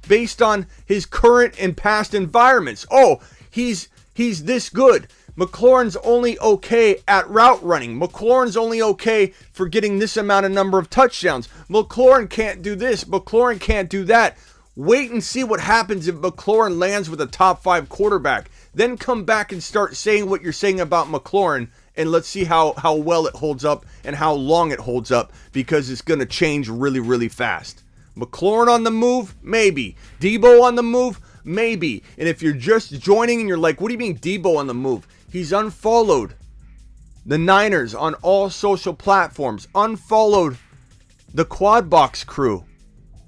Speaker 4: based on his current and past environments. Oh, he's this good. McLaurin's only okay at route running. McLaurin's only okay for getting this amount of number of touchdowns. McLaurin can't do this. McLaurin can't do that. Wait and see what happens if McLaurin lands with a top 5 quarterback. Then come back and start saying what you're saying about McLaurin and let's see how well it holds up and how long it holds up, because it's going to change really, really fast. McLaurin on the move? Maybe. Deebo on the move? Maybe. And if you're just joining and you're like, what do you mean Deebo on the move? He's unfollowed the Niners on all social platforms, unfollowed the Quad Box crew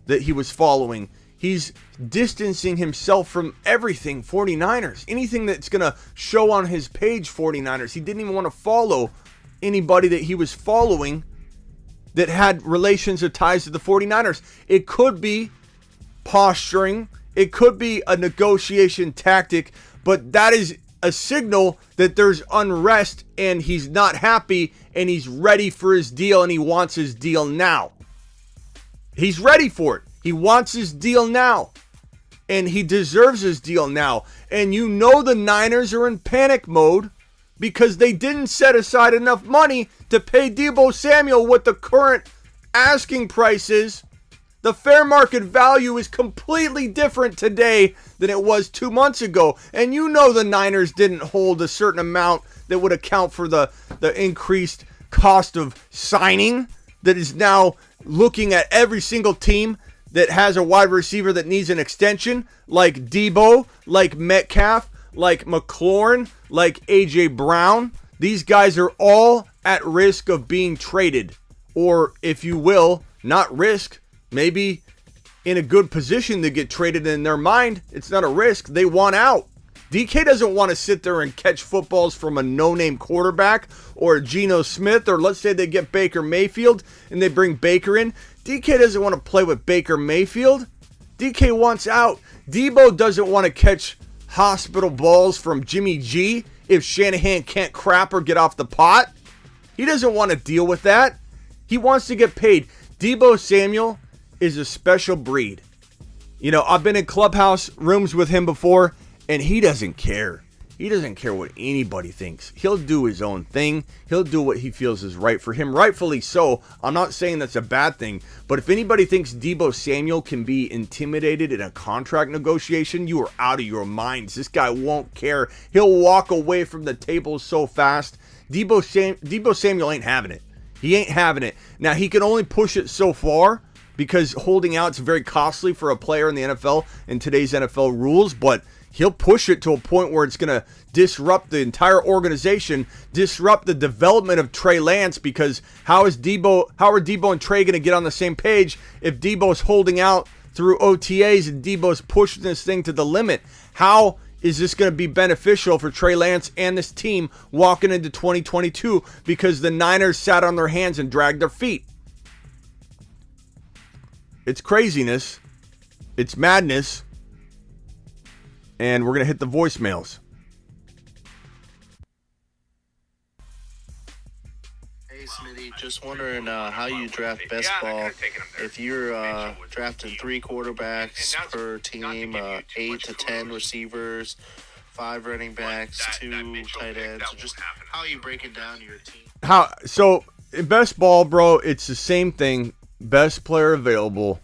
Speaker 4: that he was following. He's distancing himself from everything 49ers. Anything that's going to show on his page 49ers. He didn't even want to follow anybody that he was following that had relations or ties to the 49ers. It could be posturing. It could be a negotiation tactic, but that is a signal that there's unrest and he's not happy and he's ready for his deal and he wants his deal now. He's ready for it. He wants his deal now. And he deserves his deal now. And you know the Niners are in panic mode because they didn't set aside enough money to pay Deebo Samuel what the current asking price is. The fair market value is completely different today than it was 2 months ago. And you know the Niners didn't hold a certain amount that would account for the increased cost of signing that is now looking at every single team that has a wide receiver that needs an extension, like Deebo, like Metcalf, like McLaurin, like A.J. Brown. These guys are all at risk of being traded. Or, if you will, not risk, maybe in a good position to get traded. In their mind, it's not a risk. They want out. DK doesn't want to sit there and catch footballs from a no-name quarterback or Geno Smith, or let's say they get Baker Mayfield and they bring Baker in. DK doesn't want to play with Baker Mayfield. DK wants out. Deebo doesn't want to catch hospital balls from Jimmy G if Shanahan can't crap or get off the pot. He doesn't want to deal with that. He wants to get paid. Deebo Samuel is a special breed. You know, I've been in clubhouse rooms with him before, and he doesn't care. He doesn't care what anybody thinks. He'll do his own thing. He'll do what he feels is right for him. Rightfully so. I'm not saying that's a bad thing. But if anybody thinks Deebo Samuel can be intimidated in a contract negotiation, you are out of your minds. This guy won't care. He'll walk away from the table so fast. Deebo Samuel ain't having it. He ain't having it. Now, he can only push it so far because holding out is very costly for a player in the NFL in today's NFL rules, but he'll push it to a point where it's going to disrupt the entire organization, disrupt the development of Trey Lance, because how are Deebo and Trey going to get on the same page if Deebo's holding out through OTAs and Deebo's pushing this thing to the limit? How is this going to be beneficial for Trey Lance and this team walking into 2022 because the Niners sat on their hands and dragged their feet? It's craziness. It's madness. And we're going to hit the voicemails.
Speaker 5: Hey, Smitty, just wondering how you draft best ball. If you're drafting 3 quarterbacks per team, 8 to 10 receivers, 5 running backs, 2 tight ends, so just how are you breaking down your team?
Speaker 4: So in best ball, bro, it's the same thing. Best player available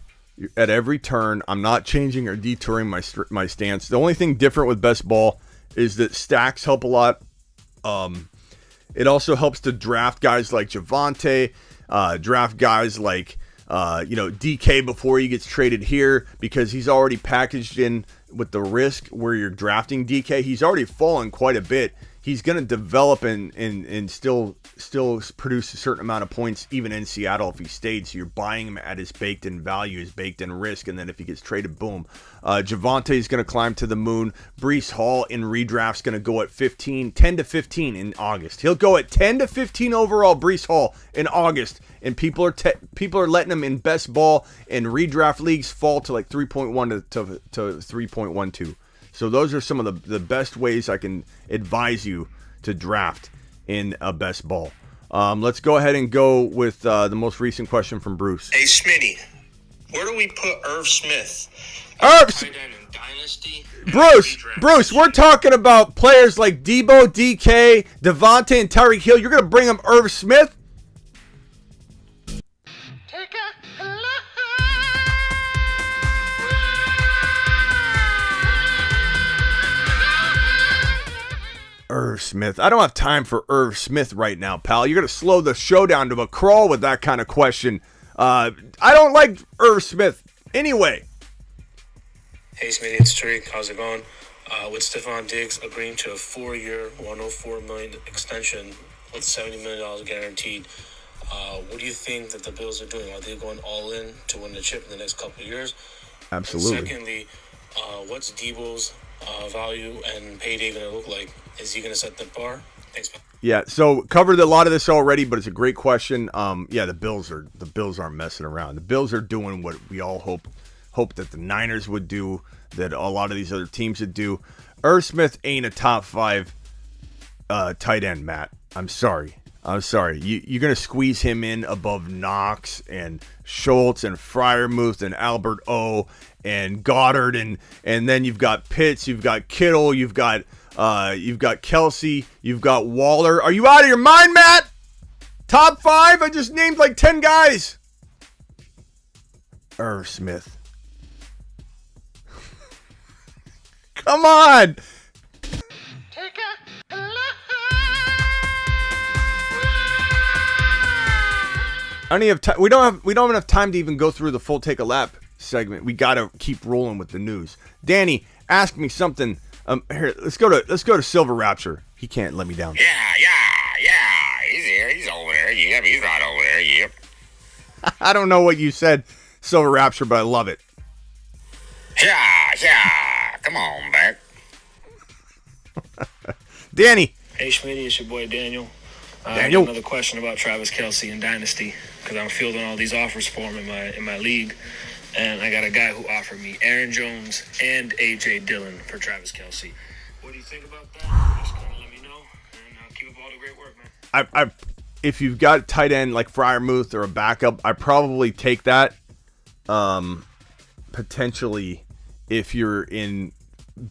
Speaker 4: at every turn. I'm not changing or detouring my stance. The only thing different with best ball is that stacks help a lot. It also helps to draft guys like Javonte, draft guys like DK before he gets traded here, because he's already packaged in with the risk where you're drafting DK. He's already fallen quite a bit. He's going to develop and still produce a certain amount of points even in Seattle if he stayed. So you're buying him at his baked-in value, his baked-in risk, and then if he gets traded, boom. Javonte is going to climb to the moon. Breece Hall in redraft's going to go at 10 to 15 in August. He'll go at 10 to 15 overall, Breece Hall, in August. And people are letting him in best ball and redraft leagues fall to like 3.1 to 3.12. So those are some of the best ways I can advise you to draft in a best ball. Let's go ahead and go with the most recent question from Bruce.
Speaker 6: Hey, Smitty, where do we put Irv Smith? Dynasty?
Speaker 4: Bruce, we're talking about players like Deebo, DK, Devontae, and Tyreek Hill. You're going to bring him Irv Smith? Irv Irv Smith. I don't have time for Irv Smith right now, pal. You're going to slow the show down to a crawl with that kind of question. I don't like Irv Smith anyway.
Speaker 7: Hey, Smitty, it's Tariq. How's it going? With Stephon Diggs agreeing to a 4-year, $104 million extension with $70 million guaranteed, what do you think that the Bills are doing? Are they going all in to win the chip in the next couple of years?
Speaker 4: Absolutely.
Speaker 7: And secondly, what's Deebo's value and payday going to look like? Is he going to set the bar? Thanks, man.
Speaker 4: Yeah, so covered a lot of this already, but it's a great question. Yeah, the Bills aren't messing around. The Bills are doing what we all hope that the Niners would do, that a lot of these other teams would do. Irv Smith ain't a top 5 tight end, Matt. I'm sorry. You're going to squeeze him in above Knox and Schultz and Freiermuth and Albert O and Goddard, and then you've got Pitts, you've got Kittle, you've got Kelsey, you've got Waller. Are you out of your mind, Matt? Top 5? I just named like 10 guys. Irv Smith. Come on. I don't have time. We don't have enough time to even go through the full take a lap segment. We gotta keep rolling with the news. Danny, ask me something. Here, let's go to Silver Rapture. He can't let me down.
Speaker 8: Yeah. He's here. He's over there. Yep, he's right over there. Yep.
Speaker 4: I don't know what you said, Silver Rapture, but I love it.
Speaker 8: Yeah. Come on back.
Speaker 4: Danny.
Speaker 7: Hey, Schmitty, it's your boy Daniel.
Speaker 4: Daniel.
Speaker 7: Another question about Travis Kelce and Dynasty, because I'm fielding all these offers for him in my league, and I got a guy who offered me Aaron Jones and A.J. Dillon for Travis Kelce. What do you think about that? Just kind of let me know, and keep up all the great work, man.
Speaker 4: If you've got tight end like Freiermuth or a backup, I probably take that. Potentially, if you're in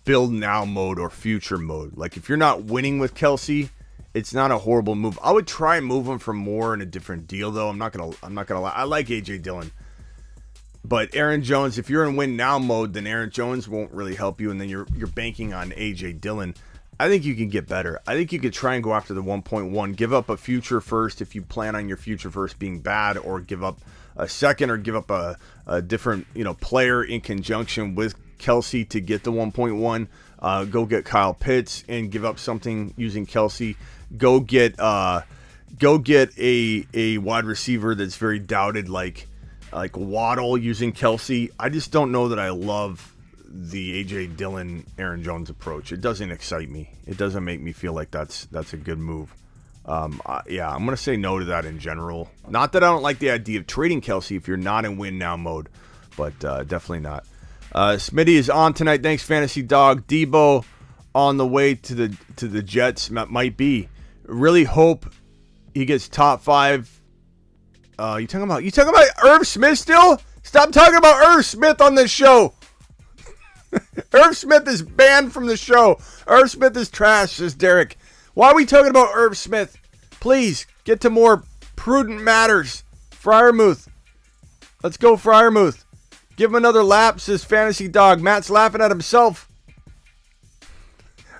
Speaker 4: build now mode or future mode, like if you're not winning with Kelce, it's not a horrible move. I would try and move him for more in a different deal, though. I'm not gonna lie. I like A.J. Dillon, but Aaron Jones. If you're in win now mode, then Aaron Jones won't really help you, and then you're banking on A.J. Dillon. I think you can get better. I think you could try and go after the 1.1. Give up a future first if you plan on your future first being bad, or give up a second, or give up a different player in conjunction with Kelce to get the 1.1. Go get Kyle Pitts and give up something using Kelce. Go get a wide receiver that's very doubted, like Waddle using Kelce. I just don't know that I love the A.J. Dillon, Aaron Jones approach. It doesn't excite me. It doesn't make me feel like that's a good move. I'm going to say no to that in general. Not that I don't like the idea of trading Kelce if you're not in win now mode, but definitely not. Smitty is on tonight. Thanks, Fantasy Dog. Deebo on the way to the Jets. Might be. Really hope he gets top 5. You talking about Irv Smith still? Stop talking about Irv Smith on this show. Irv Smith is banned from the show. Irv Smith is trash, says Derek. Why are we talking about Irv Smith? Please get to more prudent matters. Freiermuth. Let's go, Freiermuth. Give him another lap, says Fantasy Dog. Matt's laughing at himself.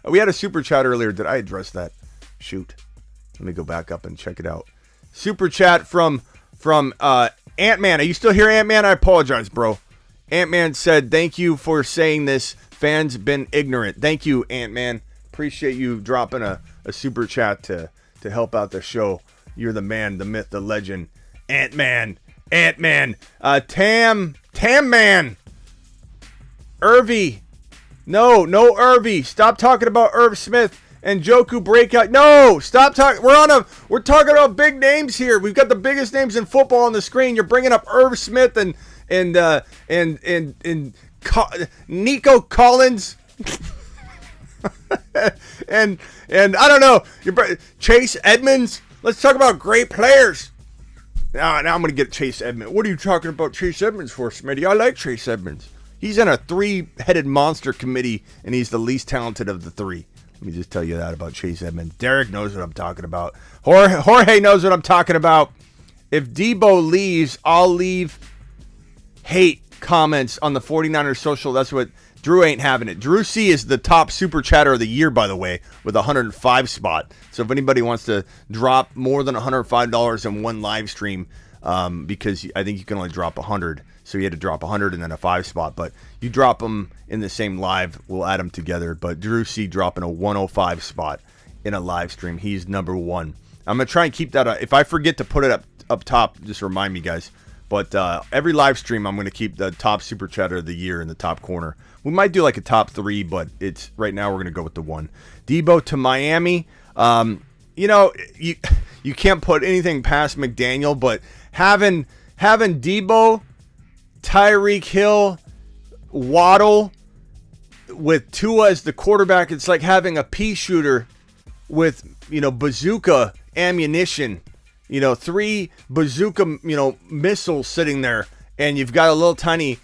Speaker 4: We had a super chat earlier. Did I address that? Shoot. Let me go back up and check it out. Super chat from Ant-Man. Are you still here, Ant-Man? I apologize, bro. Ant-Man said, thank you for saying this. Fans been ignorant. Thank you, Ant-Man. Appreciate you dropping a super chat to help out the show. You're the man, the myth, the legend. Ant-Man. Tam Man. Irvy. No Irvy. Stop talking about Irv Smith and Joku breakout. No, stop talking. We're talking about big names here. We've got the biggest names in football on the screen. You're bringing up Irv Smith and Nico Collins. and I don't know, Chase Edmonds. Let's talk about great players. Now I'm going to get Chase Edmonds. What are you talking about Chase Edmonds for, Smitty? I like Chase Edmonds. He's in a 3-headed monster committee, and he's the least talented of the 3. Let me just tell you that about Chase Edmonds. Derek knows what I'm talking about. Jorge knows what I'm talking about. If Deebo leaves, I'll leave hate comments on the 49ers social. That's what Drew ain't having it. Drew C is the top super chatter of the year, by the way, with a 105 spot. So if anybody wants to drop more than $105 in one live stream, because I think you can only drop 100, so you had to drop 100 and then a 5 spot. But you drop them in the same live, we'll add them together. But Drew C dropping a 105 spot in a live stream. He's number one. I'm gonna try and keep that. If I forget to put it up top, just remind me, guys. But every live stream, I'm going to keep the top super chatter of the year in the top corner. We might do like a top 3, but it's right now we're going to go with the 1. Deebo to Miami. You can't put anything past McDaniel, but having Deebo, Tyreek Hill, Waddle with Tua as the quarterback, it's like having a pea shooter with bazooka ammunition. 3 bazooka, missiles sitting there, and you've got a little tiny,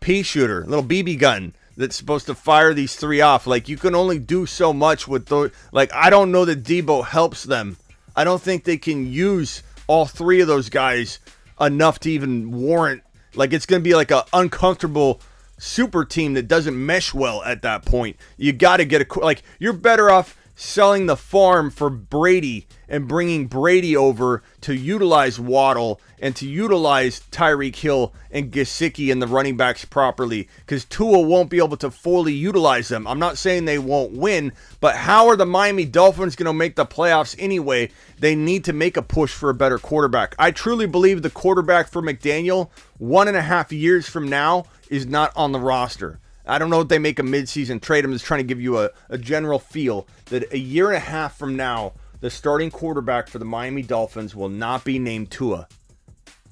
Speaker 4: pea shooter, little BB gun that's supposed to fire these 3 off. Like, you can only do so much with those. Like, I don't know that Deebo helps them. I don't think they can use all 3 of those guys enough to even warrant. Like, it's going to be like an uncomfortable super team that doesn't mesh well at that point. You got to get you're better off selling the farm for Brady and bringing Brady over to utilize Waddle and to utilize Tyreek Hill and Gesicki and the running backs properly, because Tua won't be able to fully utilize them. I'm not saying they won't win, but how are the Miami Dolphins going to make the playoffs anyway? They need to make a push for a better quarterback. I truly believe the quarterback for McDaniel 1.5 years from now is not on the roster. I don't know if they make a midseason trade. I'm just trying to give you a general feel that a year and a half from now, the starting quarterback for the Miami Dolphins will not be named Tua.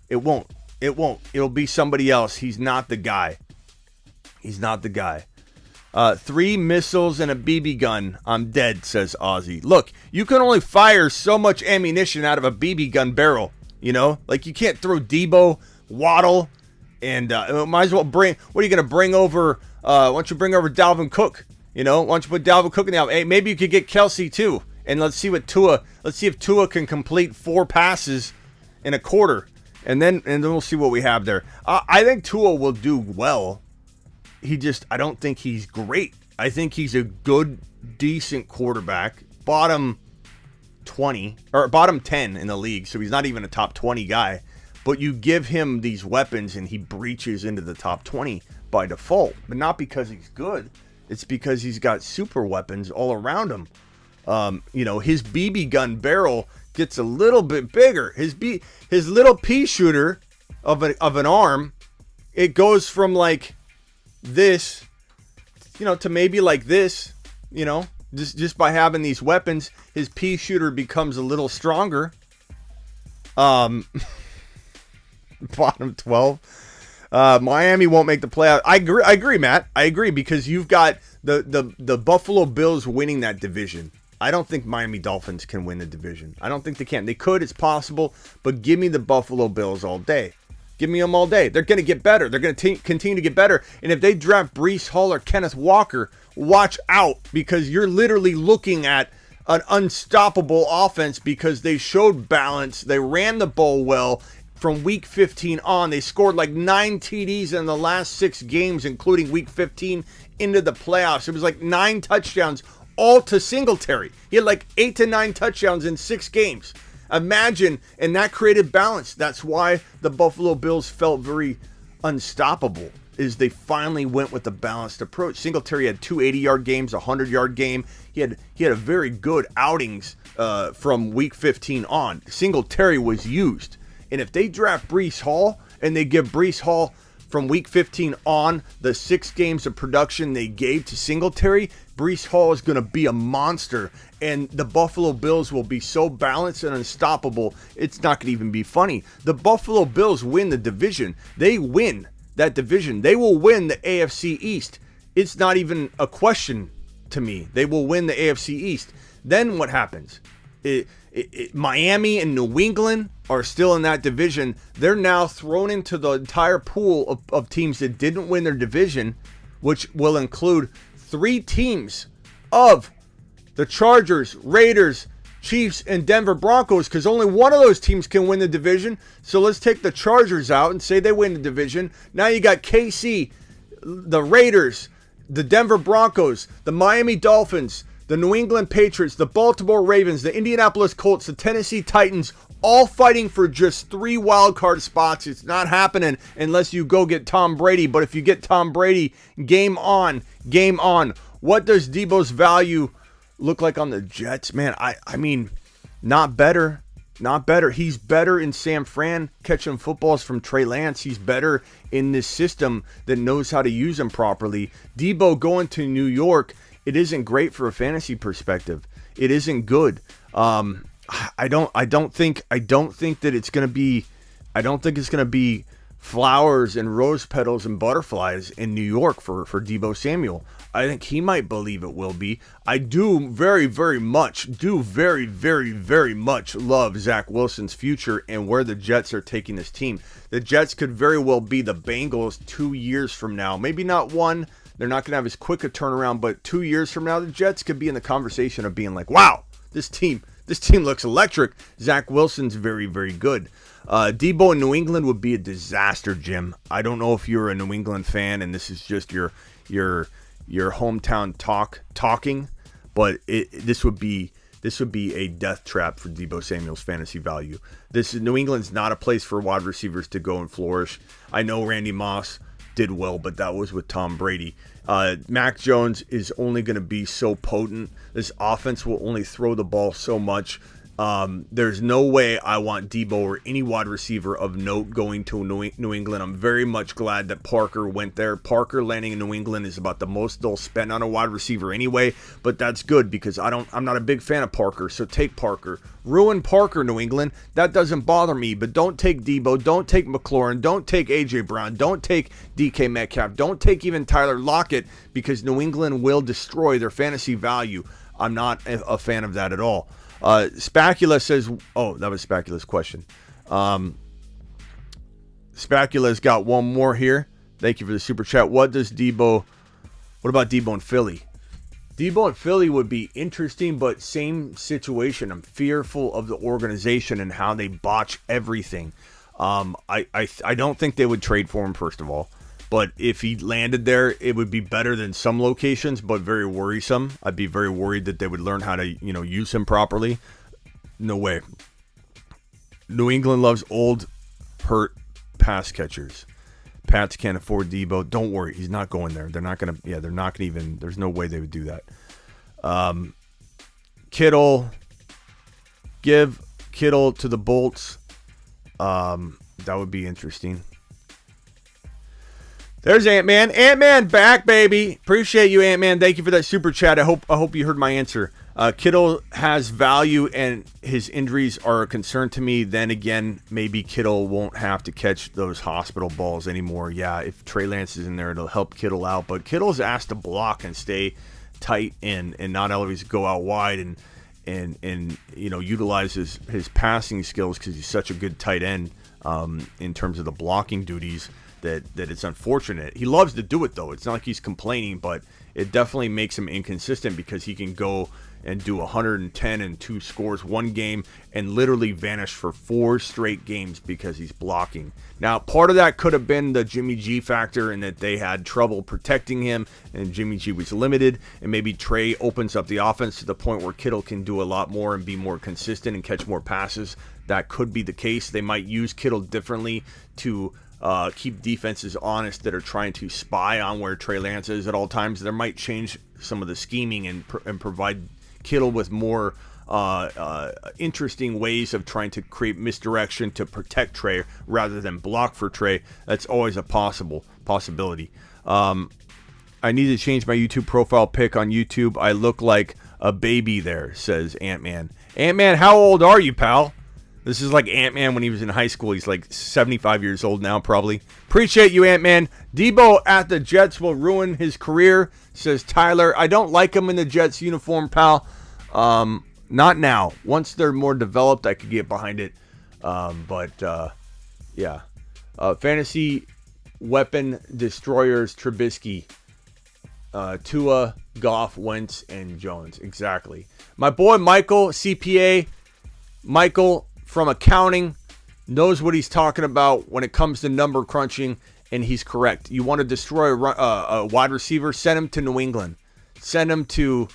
Speaker 4: It won't. It'll be somebody else. He's not the guy. 3 missiles and a BB gun. I'm dead, says Ozzy. Look, you can only fire so much ammunition out of a BB gun barrel. Like, you can't throw Deebo, Waddle, and might as well bring. What are you going to bring over? Why don't you bring over Dalvin Cook? Why don't you put Dalvin Cook in the? Hey, maybe you could get Kelsey too, and let's see if Tua can complete 4 passes in a quarter, and then we'll see what we have there. I think Tua will do well. I don't think he's great. I think he's a good, decent quarterback, bottom 20 or bottom 10 in the league, so he's not even a top 20 guy. But you give him these weapons and he breaches into the top 20 by default. But not because he's good. It's because he's got super weapons all around him. His BB gun barrel gets a little bit bigger. His little pea shooter of an arm, it goes from like this, to maybe like this, just by having these weapons, his pea shooter becomes a little stronger. Bottom 12. Miami won't make the playoff. I agree, Matt. I agree, because you've got the Buffalo Bills winning that division. I don't think Miami Dolphins can win the division. I don't think they can. They could. It's possible. But give me the Buffalo Bills all day. Give me them all day. They're going to get better. They're going to continue to get better. And if they draft Breece Hall or Kenneth Walker, watch out, because you're literally looking at an unstoppable offense, because they showed balance. They ran the ball well. From week 15 on, they scored like 9 TDs in the last 6 games, including week 15 into the playoffs. It was like 9 touchdowns, all to Singletary. He had like 8 to 9 touchdowns in 6 games. Imagine, and that created balance. That's why the Buffalo Bills felt very unstoppable, is they finally went with the balanced approach. Singletary had 2 80-yard games, a 100-yard game. He had a very good outings from week 15 on. Singletary was used. And if they draft Breece Hall and they give Breece Hall from week 15 on the 6 games of production they gave to Singletary, Breece Hall is going to be a monster. And the Buffalo Bills will be so balanced and unstoppable, it's not going to even be funny. The Buffalo Bills win the division. They win that division. They will win the AFC East. It's not even a question to me. They will win the AFC East. Then what happens? Miami and New England are still in that division. They're now thrown into the entire pool of teams that didn't win their division, which will include 3 teams of the Chargers, Raiders, Chiefs, and Denver Broncos, because only one of those teams can win the division. So let's take the Chargers out and say they win the division. Now you got KC, the Raiders, the Denver Broncos, the Miami Dolphins, the New England Patriots, the Baltimore Ravens, the Indianapolis Colts, the Tennessee Titans, all fighting for just 3 wild card spots. It's not happening unless you go get Tom Brady. But if you get Tom Brady, game on, game on. What does Deebo's value look like on the Jets? Man, I mean, not better. Not better. He's better in San Fran catching footballs from Trey Lance. He's better in this system that knows how to use him properly. Deebo going to New York, it isn't great for a fantasy perspective. It isn't good. I don't think that it's gonna be. I don't think it's gonna be flowers and rose petals and butterflies in New York for Deebo Samuel. I think he might believe it will be. I do very much love Zach Wilson's future and where the Jets are taking this team. The Jets could very well be the Bengals 2 years from now. Maybe not one. They're not going to have as quick a turnaround, but 2 years from now, the Jets could be in the conversation of being like, wow, this team looks electric. Zach Wilson's very good. Deebo in New England would be a disaster, Jim. I don't know if you're a New England fan and this is just your hometown talking, but this would be a death trap for Deebo Samuel's fantasy value. New England's not a place for wide receivers to go and flourish. I know Randy Moss did well, but that was with Tom Brady. Mac Jones is only going to be so potent. This offense will only throw the ball so much. There's no way I want Deebo or any wide receiver of note going to New England. I'm very much glad that Parker went there. Parker landing in New England is about the most they'll spend on a wide receiver anyway, but that's good because I'm not a big fan of Parker, so take Parker. Ruin Parker, New England. That doesn't bother me, but don't take Deebo, don't take McLaurin, don't take A.J. Brown, don't take DK Metcalf, don't take even Tyler Lockett because New England will destroy their fantasy value. I'm not a fan of that at all. Spacula says, oh, that was Spacula's question. Spacula's got one more here. Thank you for the super chat. What about Deebo in Philly? Deebo in Philly would be interesting, but same situation. I'm fearful of the organization and how they botch everything. I don't think they would trade for him, first of all. But if he landed there, it would be better than some locations, but very worrisome. I'd be very worried that they would learn how to, use him properly. No way. New England loves old, hurt pass catchers. Pats can't afford Deebo. Don't worry, he's not going there. They're not going to. Yeah, they're not going to even. There's no way they would do that. Kittle, give Kittle to the Bolts. That would be interesting. There's Ant-Man. Ant-Man back, baby. Appreciate you, Ant-Man. Thank you for that super chat. I hope you heard my answer. Kittle has value and his injuries are a concern to me. Then again, maybe Kittle won't have to catch those hospital balls anymore. Yeah, if Trey Lance is in there, it'll help Kittle out. But Kittle's asked to block and stay tight and not always go out wide and utilize his passing skills because he's such a good tight end in terms of the blocking duties. That it's unfortunate. He loves to do it, though. It's not like he's complaining, but it definitely makes him inconsistent because he can go and do 110 and 2 scores one game and literally vanish for 4 straight games because he's blocking. Now, part of that could have been the Jimmy G factor in that they had trouble protecting him and Jimmy G was limited, and maybe Trey opens up the offense to the point where Kittle can do a lot more and be more consistent and catch more passes. That could be the case. They might use Kittle differently to keep defenses honest that are trying to spy on where Trey Lance is at all times. They might change some of the scheming and provide Kittle with more interesting ways of trying to create misdirection to protect Trey rather than block for Trey. That's always a possibility. I need to change my YouTube profile pic on YouTube. I look like a baby there, says Ant-Man. Ant-Man, how old are you, pal? This is like Ant-Man when he was in high school. He's like 75 years old now, probably. Appreciate you, Ant-Man. Deebo at the Jets will ruin his career, says Tyler. I don't like him in the Jets uniform, pal. Not now. Once they're more developed, I could get behind it. Yeah. Fantasy weapon destroyers, Trubisky, Tua, Goff, Wentz, and Jones. Exactly. My boy Michael, CPA. Michael from accounting knows what he's talking about when it comes to number crunching and he's correct. You want to destroy a wide receiver, send him to New England. Send him to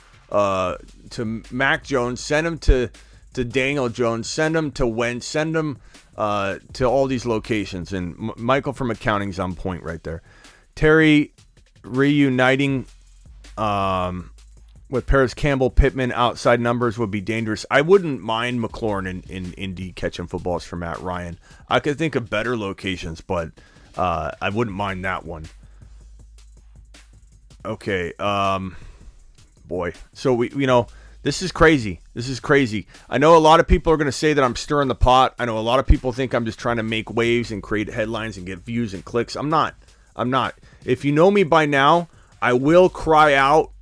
Speaker 4: Mac Jones. Send him to Daniel Jones. Send him to Wentz. Send him to all these locations. And Michael from accounting's on point right there. Terry reuniting with Paris Campbell, Pittman, outside numbers would be dangerous. I wouldn't mind McLaurin in Indy catching footballs for Matt Ryan. I could think of better locations, but I wouldn't mind that one. Okay, boy. So this is crazy. This is crazy. I know a lot of people are going to say that I'm stirring the pot. I know a lot of people think I'm just trying to make waves and create headlines and get views and clicks. I'm not. If you know me by now, I will cry out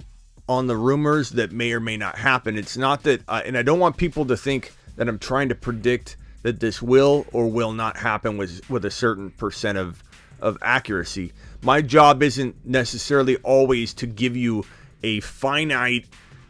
Speaker 4: on the rumors that may or may not happen. It's not that, and I don't want people to think that I'm trying to predict that this will or will not happen with a certain percent of accuracy. My job isn't necessarily always to give you a finite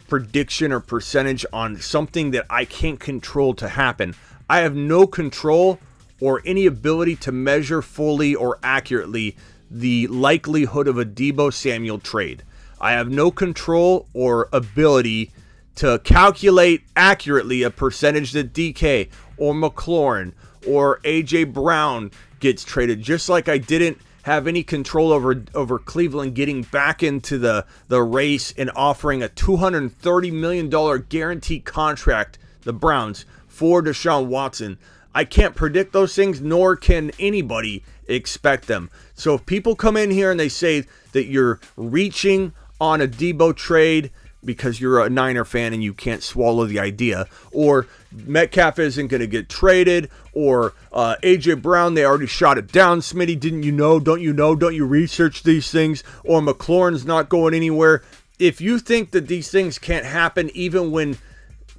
Speaker 4: prediction or percentage on something that I can't control to happen. I have no control or any ability to measure fully or accurately the likelihood of a Deebo Samuel trade. I have no control or ability to calculate accurately a percentage that DK or McLaurin or AJ Brown gets traded, just like I didn't have any control over Cleveland getting back into the race and offering a $230 million guaranteed contract, the Browns, for Deshaun Watson. I can't predict those things, nor can anybody expect them. So if people come in here and they say that you're reaching on a Deebo trade because you're a Niner fan and you can't swallow the idea, or Metcalf isn't going to get traded, or AJ Brown, they already shot it down, Smitty, didn't you know, don't you research these things, or McLaurin's not going anywhere. If you think that these things can't happen even when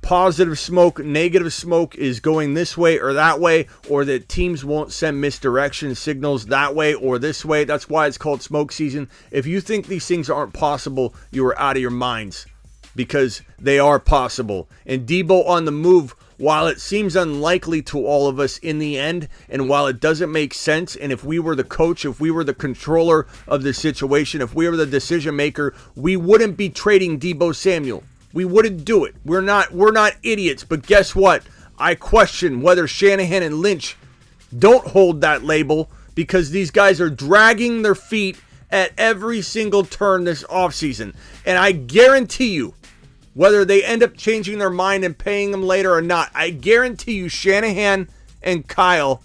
Speaker 4: positive smoke, negative smoke is going this way or that way, or that teams won't send misdirection signals that way or this way, that's why it's called smoke season. If you think these things aren't possible, you are out of your minds, because they are possible. And Deebo on the move, while it seems unlikely to all of us in the end, and while it doesn't make sense, and if we were the coach, if we were the controller of the situation, if we were the decision maker, we wouldn't be trading Deebo Samuel. We wouldn't do it. We're not idiots. But guess what? I question whether Shanahan and Lynch don't hold that label, because these guys are dragging their feet at every single turn this offseason. And I guarantee you, whether they end up changing their mind and paying them later or not, I guarantee you Shanahan and Kyle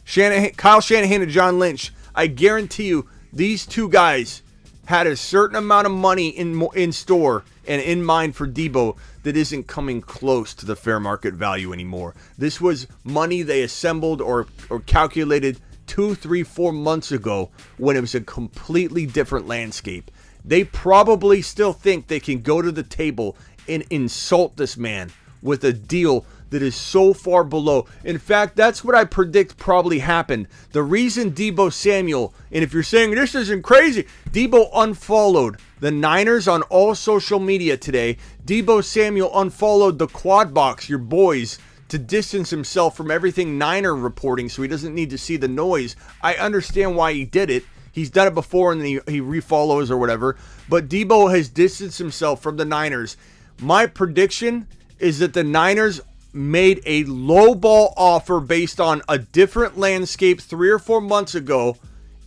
Speaker 4: Shanahan and John Lynch, I guarantee you these two guys had a certain amount of money in store and in mind for Deebo that isn't coming close to the fair market value anymore. This was money they assembled or calculated 2, 3, 4 months ago when it was a completely different landscape. They probably still think they can go to the table and insult this man with a deal that is so far below. In fact, that's what I predict probably happened. The reason Deebo Samuel, and if you're saying this isn't crazy, Deebo unfollowed the Niners on all social media today. Deebo Samuel unfollowed the Quad Box, your boys, to distance himself from everything Niner reporting so he doesn't need to see the noise. I understand why he did it. He's done it before and then he refollows or whatever. But Deebo has distanced himself from the Niners. My prediction is that the Niners made a lowball offer based on a different landscape 3 or 4 months ago,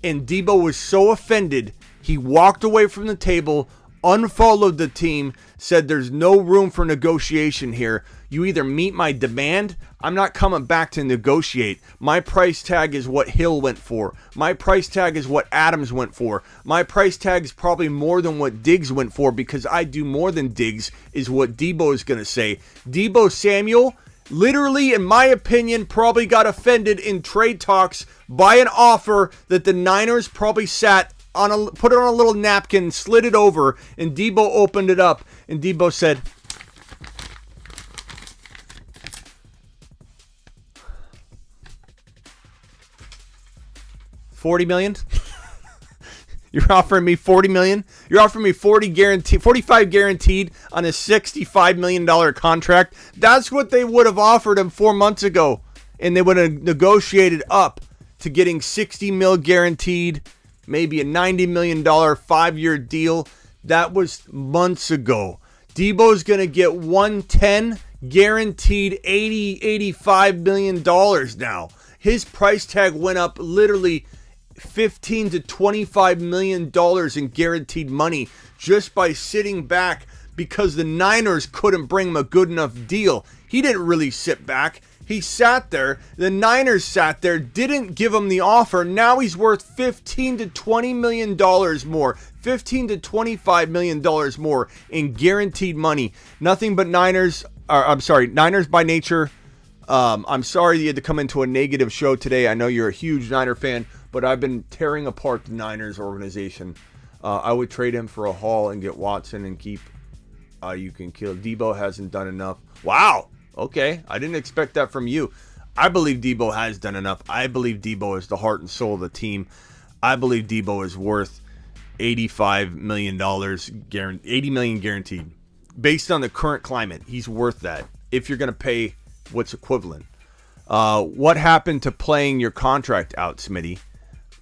Speaker 4: and Deebo was so offended, he walked away from the table, unfollowed the team, said there's no room for negotiation here. You either meet my demand, I'm not coming back to negotiate. My price tag is what Hill went for. My price tag is what Adams went for. My price tag is probably more than what Diggs went for, because I do more than Diggs, is what Deebo is going to say. Deebo Samuel, literally, in my opinion, probably got offended in trade talks by an offer that the Niners probably put it on a little napkin, slid it over, and Deebo opened it up, and Deebo said, $40 million? You're offering me $40 million? You're offering me 45 guaranteed on a $65 million contract? That's what they would have offered him 4 months ago. And they would have negotiated up to getting $60 million guaranteed, maybe a $90 million 5-year deal. That was months ago. Deebo's going to get 110 guaranteed $85 million now. His price tag went up literally $15 to $25 million in guaranteed money just by sitting back because the Niners couldn't bring him a good enough deal. He didn't really sit back. He sat there. The Niners sat there, didn't give him the offer. Now he's worth $15 to $20 million more. $15 to $25 million more in guaranteed money. Nothing but Niners. Niners by nature. I'm sorry you had to come into a negative show today. I know you're a huge Niner fan, but I've been tearing apart the Niners organization. I would trade him for a haul and get Watson and keep you can kill. Deebo hasn't done enough. Wow. Okay. I didn't expect that from you. I believe Deebo has done enough. I believe Deebo is the heart and soul of the team. I believe Deebo is worth $85 million, $80 million guaranteed. Based on the current climate, he's worth that. If you're going to pay what's equivalent. What happened to playing your contract out, Smitty?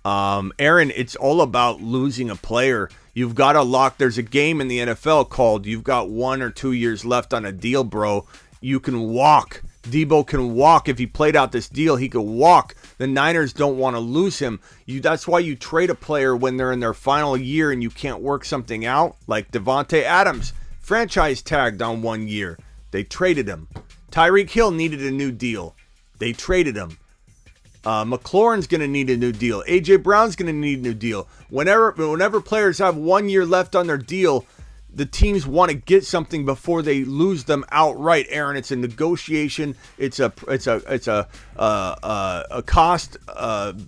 Speaker 4: Aaron, it's all about losing a player. You've got to lock. There's a game in the NFL called you've got 1 or 2 years left on a deal, bro. You can walk. Deebo can walk. If he played out this deal, he could walk. The Niners don't want to lose him. That's why you trade a player when they're in their final year and you can't work something out. Like Davante Adams, franchise tagged on 1 year. They traded him. Tyreek Hill needed a new deal. They traded him. McLaurin's going to need a new deal. AJ Brown's going to need a new deal. Whenever players have 1 year left on their deal, the teams want to get something before they lose them outright. Aaron, it's a negotiation. It's a cost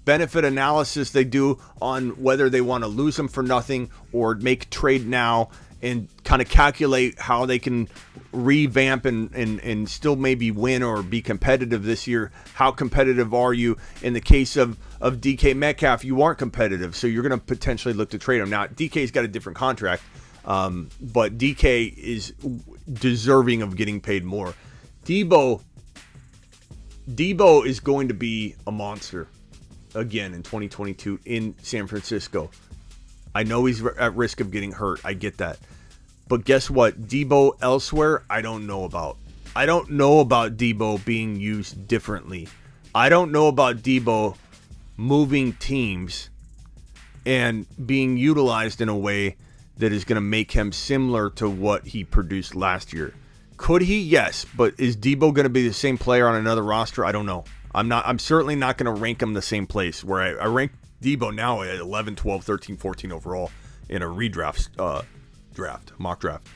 Speaker 4: benefit analysis they do on whether they want to lose them for nothing or make a trade now and kind of calculate how they can revamp and still maybe win or be competitive this year. How competitive are you? In the case of DK Metcalf, you aren't competitive, so you're going to potentially look to trade him. Now, DK's got a different contract, but DK is deserving of getting paid more. Deebo is going to be a monster again in 2022 in San Francisco. I know he's at risk of getting hurt. I get that. But guess what? Deebo elsewhere, I don't know about. I don't know about Deebo being used differently. I don't know about Deebo moving teams and being utilized in a way that is going to make him similar to what he produced last year. Could he? Yes. But is Deebo going to be the same player on another roster? I don't know. I'm certainly not going to rank him the same place where I rank Deebo now at 11, 12, 13, 14 overall in a redraft mock draft.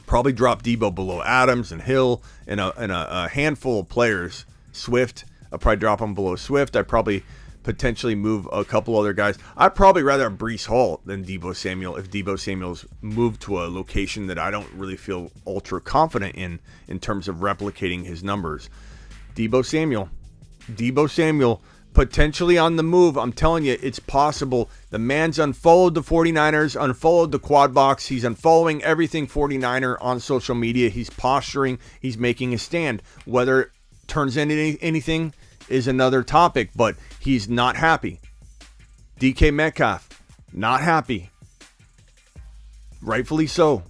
Speaker 4: Probably drop Deebo below Adams and Hill and a handful of players. Swift, I'd probably drop him below Swift. I'd probably potentially move a couple other guys. I'd probably rather have Breece Hall than Deebo Samuel if Deebo Samuel's moved to a location that I don't really feel ultra confident in terms of replicating his numbers. Deebo Samuel potentially on the move. I'm telling you, it's possible. The man's unfollowed the 49ers, unfollowed the Quad Box. He's unfollowing everything 49er on social media. He's posturing. He's making a stand. Whether it turns into anything is another topic, but he's not happy. DK Metcalf, not happy. Rightfully so.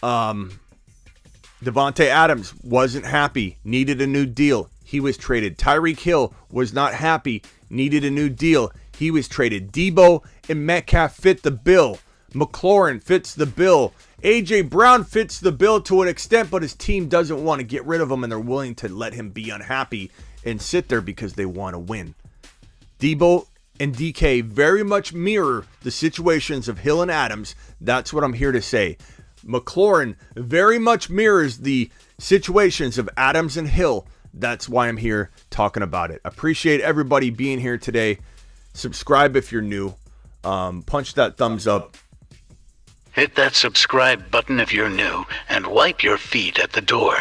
Speaker 4: Davante Adams wasn't happy, needed a new deal. He was traded. Tyreek Hill was not happy, needed a new deal. He was traded. Deebo and Metcalf fit the bill. McLaurin fits the bill. AJ Brown fits the bill to an extent, but his team doesn't want to get rid of him, and they're willing to let him be unhappy and sit there because they want to win. Deebo and DK very much mirror the situations of Hill and Adams. That's what I'm here to say. McLaurin very much mirrors the situations of Adams and Hill. That's why I'm here talking about it. Appreciate everybody being here today. Subscribe if you're new. Punch that thumbs up.
Speaker 1: Hit that subscribe button if you're new and wipe your feet at the door.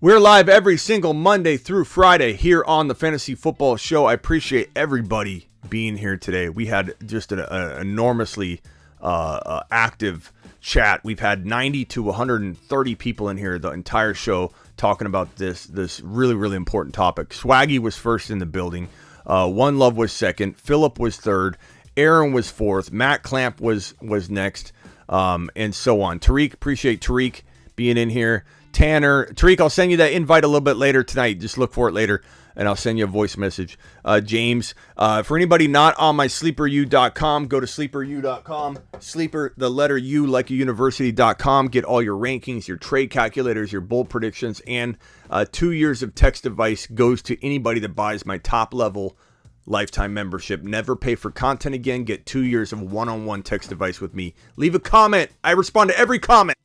Speaker 4: We're live every single Monday through Friday here on the Fantasy Football Show. I appreciate everybody being here today. We had just an enormously active chat. We've had 90 to 130 people in here the entire show talking about this really, really important topic. Swaggy was first in the building. One Love was second. Phillip was third. Aaron was fourth. Matt Clamp was next, and so on. Tariq, appreciate Tariq being in here. Tanner, Tariq, I'll send you that invite a little bit later tonight. Just look for it later, and I'll send you a voice message. James, for anybody not on my sleeperu.com, go to sleeperu.com. Sleeper, the letter U, like a university.com. Get all your rankings, your trade calculators, your bold predictions, and 2 years of text advice goes to anybody that buys my top level lifetime membership. Never pay for content again. Get 2 years of one-on-one text advice with me. Leave a comment. I respond to every comment.